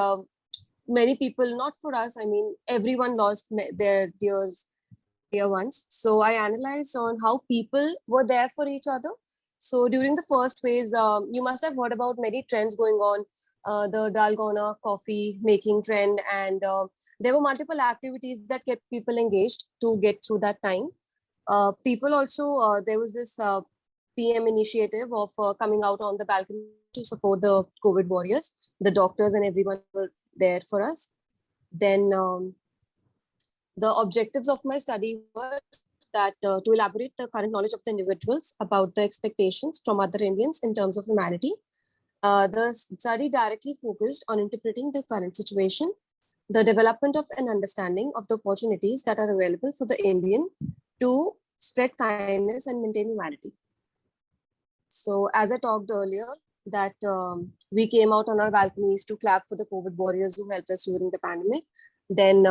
many people, not for us, I mean, everyone lost their dear ones. So I analyzed on how people were there for each other. So during the first phase, you must have heard about many trends going on, the dalgona coffee making trend, and there were multiple activities that kept people engaged to get through that time. People also, there was this PM initiative of coming out on the balcony to support the COVID warriors. The doctors and everyone were there for us. Then the objectives of my study were that to elaborate the current knowledge of the individuals about the expectations from other Indians in terms of humanity. The study directly focused on interpreting the current situation, the development of an understanding of the opportunities that are available for the Indian to spread kindness and maintain humanity. So as I talked earlier, that we came out on our balconies to clap for the COVID warriors who helped us during the pandemic. Then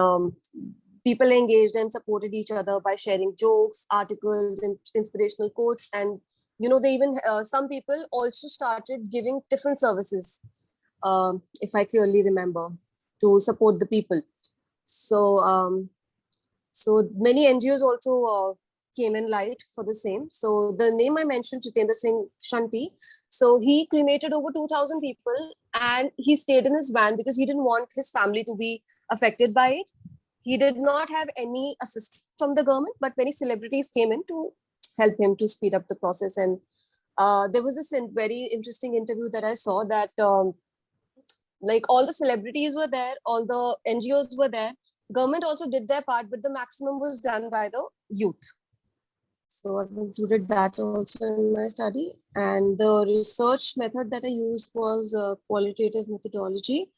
people engaged and supported each other by sharing jokes, articles, and inspirational quotes. And, they even, some people also started giving tiffin services, if I clearly remember, to support the people. So So many NGOs also came in light for the same. So the name I mentioned, Jitendra Singh Shanti, so he cremated over 2,000 people, and he stayed in his van because he didn't want his family to be affected by it. He did not have any assistance from the government, but many celebrities came in to help him to speed up the process. And there was this very interesting interview that I saw that like all the celebrities were there, all the NGOs were there. Government also did their part, but the maximum was done by the youth. So I've included that also in my study. And the research method that I used was qualitative methodology.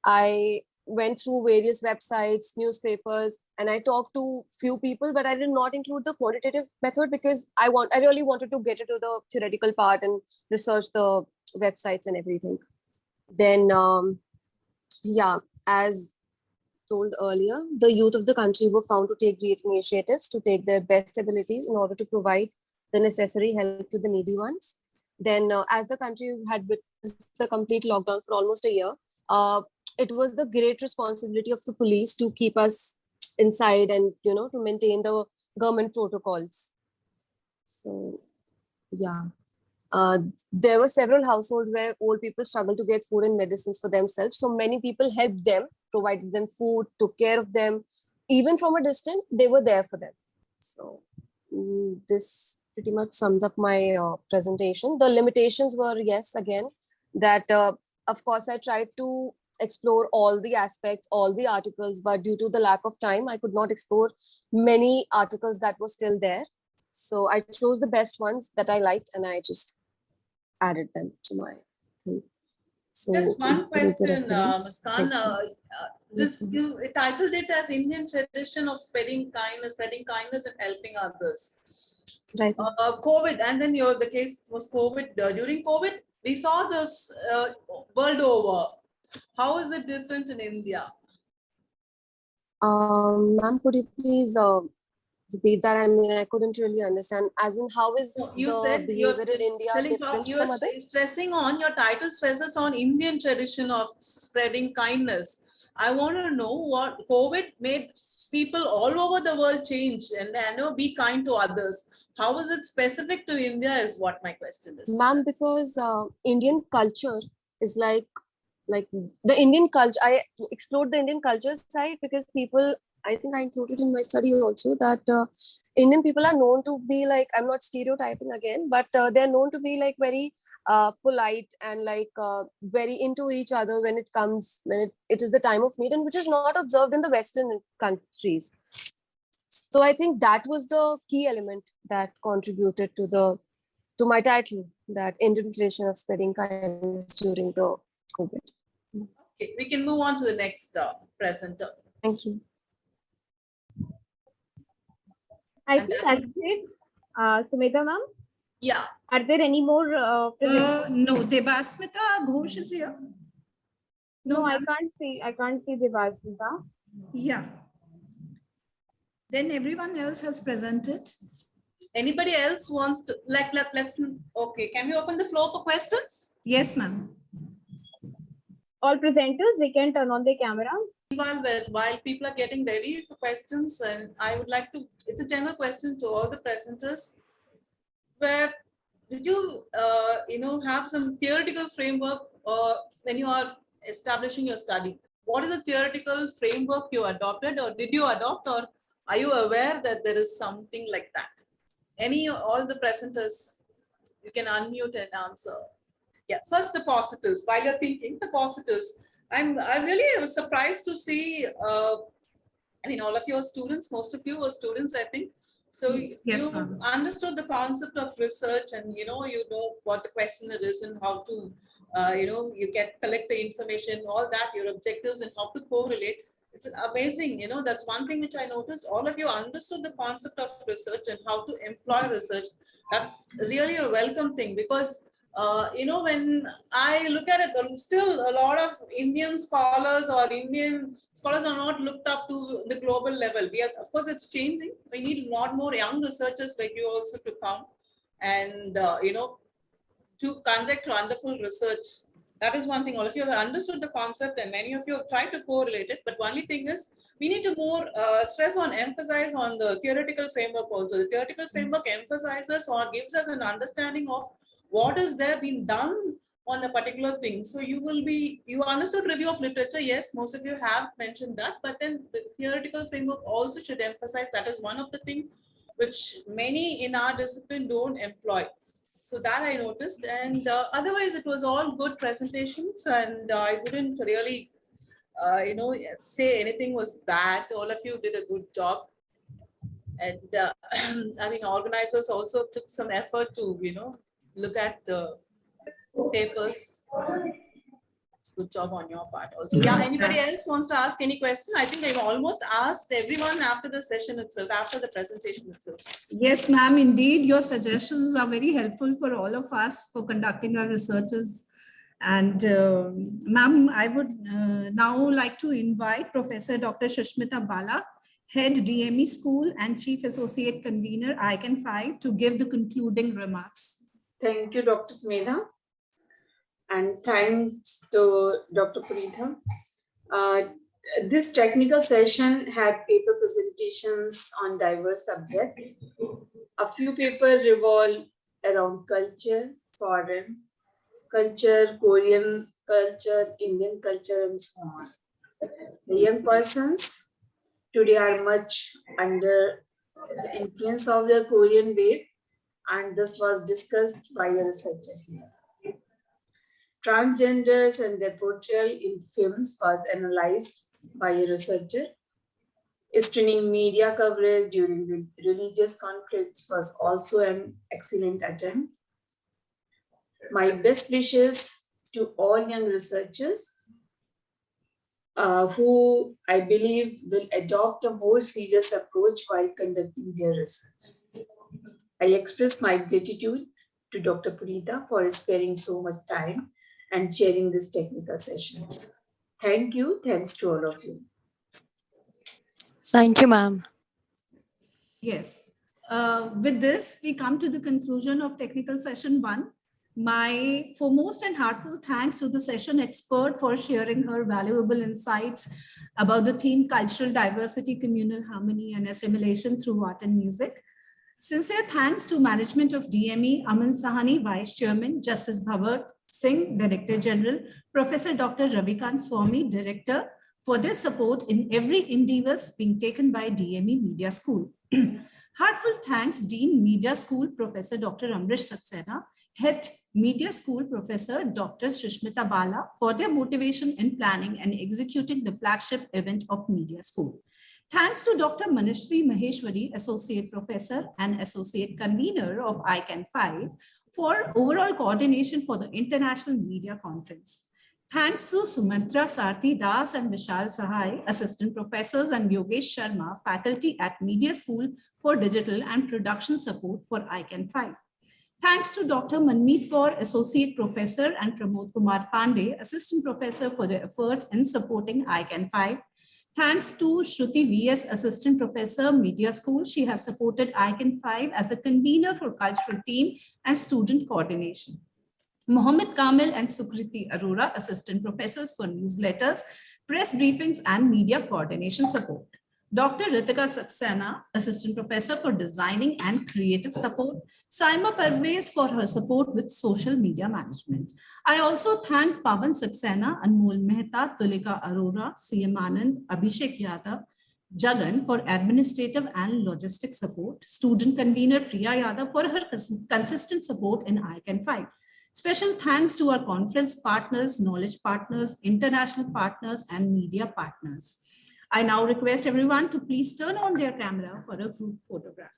I went through various websites, newspapers, and I talked to few people, but I did not include the quantitative method because I really wanted to get into the theoretical part and research the websites and everything. Then, yeah, as told earlier, the youth of the country were found to take great initiatives to take their best abilities in order to provide the necessary help to the needy ones. Then, as the country had witnessed the complete lockdown for almost a year, it was the great responsibility of the police to keep us inside and, you know, to maintain the government protocols. So, yeah. There were several households where old people struggled to get food and medicines for themselves. So many people helped them, provided them food, took care of them. Even from a distance, they were there for them. So this pretty much sums up my presentation. The limitations were, yes, again, that of course I tried to explore all the aspects, all the articles, but due to the lack of time, I could not explore many articles that were still there. So I chose the best ones that I liked and I just added them to my thing. So just one question, Muskan. You titled it as Indian tradition of spreading kindness and helping others. Right. COVID, and then the case was COVID. During COVID, we saw this world over. How is it different in India? Ma'am, could you please repeat that? I mean, I couldn't really understand. As in, how is you the said behavior in India different from others? Stressing on your title stresses on Indian tradition of spreading kindness. I want to know what COVID made people all over the world change and be kind to others. How is it specific to India is what my question is. Ma'am, because Indian culture is like the Indian culture. I explored the Indian culture side because people, I think I included in my study also that Indian people are known to be like, I'm not stereotyping again, but they're known to be like very polite and like very into each other when it is the time of need, and which is not observed in the Western countries. So I think that was the key element that contributed to my title, that Indian tradition of spreading kindness during the COVID. Okay, we can move on to the next presenter. Thank you. I think that's it. Sumedha ma'am? Yeah. Are there any more presenters? No, Debasmita Ghosh is here. No, I can't see Debasmita. Yeah. Then everyone else has presented. Anybody else wants to let's okay, can we open the floor for questions? Yes, ma'am. All presenters, they can turn on their cameras. While people are getting ready for questions, and I would like to, it's a general question to all the presenters. Where did you, have some theoretical framework when you are establishing your study? What is the theoretical framework you adopted, or did you adopt, or are you aware that there is something like that? All the presenters, you can unmute and answer. Yeah, first the positives. While you're thinking the positives, I really was surprised to see. I mean, all of you are students. Most of you are students, I think. So yes, you understood the concept of research, and you know what the questionnaire is and how to, you collect the information, all that, your objectives and how to correlate. It's amazing. That's one thing which I noticed. All of you understood the concept of research and how to employ research. That's really a welcome thing, because when I look at it, still a lot of Indian scholars are not looked up to the global level. Of course, it's changing. We need a lot more young researchers like you also to come and, to conduct wonderful research. That is one thing. All of you have understood the concept and many of you have tried to correlate it. But only thing is, we need to more stress on, emphasize on the theoretical framework also. The theoretical framework emphasizes or gives us an understanding of what is there being done on a particular thing. So you understood review of literature. Yes, most of you have mentioned that, but then the theoretical framework also should emphasize. That is one of the things which many in our discipline don't employ. So that I noticed, and otherwise it was all good presentations, and I wouldn't really, say anything was bad. All of you did a good job, and I mean, organizers also took some effort to, look at the papers. Good job on your part also. Yeah, anybody else wants to ask any question? I think I've almost asked everyone after the session itself, after the presentation itself. Yes, ma'am, indeed. Your suggestions are very helpful for all of us for conducting our researches. And ma'am, I would now like to invite Professor Dr. Sumedha Bala, Head DME School and Chief Associate Convener ICAN5, to give the concluding remarks. Thank you, Dr. Sumedha. And thanks to Dr. Punitha. This technical session had paper presentations on diverse subjects. A few papers revolve around culture, foreign culture, Korean culture, Indian culture, and so on. The young persons today are much under the influence of the Korean wave, and this was discussed by a researcher here. Transgenders and their portrayal in films was analyzed by a researcher. Screening media coverage during the religious conflicts was also an excellent attempt. My best wishes to all young researchers who I believe will adopt a more serious approach while conducting their research. I express my gratitude to Dr. Punitha for sparing so much time and chairing this technical session. Thank you. Thanks to all of you. Thank you, ma'am. Yes. With this, we come to the conclusion of technical session 1. My foremost and heartfelt thanks to the session expert for sharing her valuable insights about the theme cultural diversity, communal harmony, and assimilation through art and music. Sincere thanks to management of DME, Aman Sahani, Vice Chairman, Justice Bhavat Singh, Director General, Professor Dr. Ravikant Swami, Director, for their support in every endeavors being taken by DME Media School. Heartfelt thanks, Dean Media School, Professor Dr. Amrish Saxena, Head Media School, Professor Dr. Sumedha Bala, for their motivation in planning and executing the flagship event of Media School. Thanks to Dr. Manishri Maheshwari, Associate Professor and Associate Convener of ICAN5, for overall coordination for the International Media Conference. Thanks to Sumedha Sarthi Das and Vishal Sahai, Assistant Professors, and Yogesh Sharma, Faculty at Media School, for digital and production support for ICAN5. Thanks to Dr. Manmeet Kaur, Associate Professor, and Pramod Kumar Pandey, Assistant Professor, for their efforts in supporting ICAN5. Thanks to Shruti VS, Assistant Professor, Media School. She has supported ICAN5 as a convener for cultural team and student coordination. Mohammed Kamil and Sukriti Arora, Assistant Professors, for newsletters, press briefings, and media coordination support. Dr. Ritika Saxena, Assistant Professor, for designing and creative support. Saima Parvez for her support with social media management. I also thank Pavan Saxena, Anmol Mehta, Tulika Arora, CM Anand, Abhishek Yadav, Jagan for administrative and logistic support. Student convener Priya Yadav for her consistent support in ICAN5. Special thanks to our conference partners, knowledge partners, international partners, and media partners. I now request everyone to please turn on their camera for a group photograph.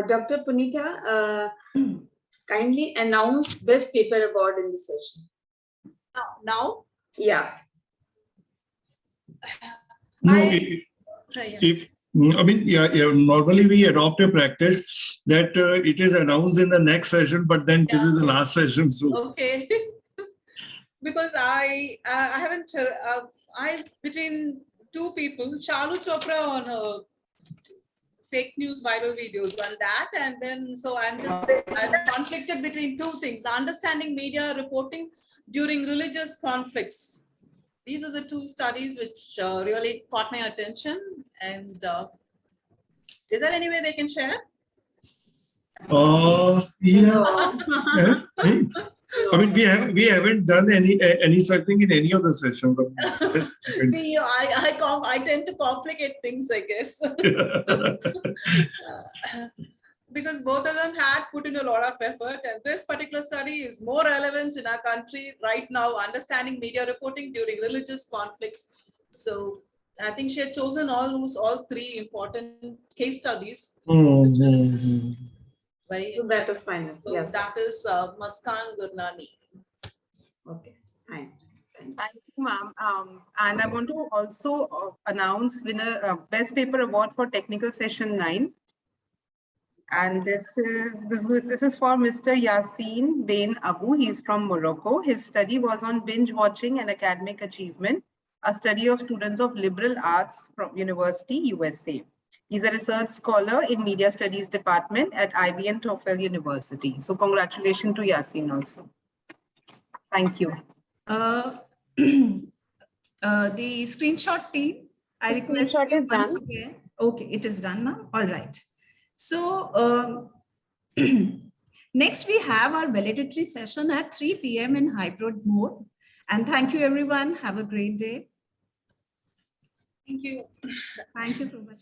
Dr. Punitha, kindly announce best paper award in the session. Now? Yeah. Normally we adopt a practice that it is announced in the next session, but then this is the last session. So okay, because I haven't between two people, Shalu Chopra on her fake news viral videos, one that, and then so I'm conflicted between two things: understanding media reporting during religious conflicts. these are the two studies which really caught my attention. And is there any way they can share? Yeah. I mean, we haven't done any such thing in any of the sessions. But yes, see, I tend to complicate things, I guess. Because both of them had put in a lot of effort, and this particular study is more relevant in our country right now, understanding media reporting during religious conflicts. So I think she had chosen almost all three important case studies, which is very so that is fine. So Yes. that is Muskan Gurnani. Okay, fine. Thank you, ma'am. And I want to also announce winner Best Paper Award for Technical Session 9. And this is for Mr. Yasin Bain Abu. He's from Morocco. His study was on binge watching and academic achievement, a study of students of liberal arts from University, USA. He's a research scholar in Media Studies Department at IBM TOEFL University. So congratulations to Yasin also. Thank you. The screenshot team, I request you once again. Okay, it is done now. All right. So next we have our valedictory session at 3 p.m. in hybrid mode. And thank you, everyone. Have a great day. Thank you. Thank you so much.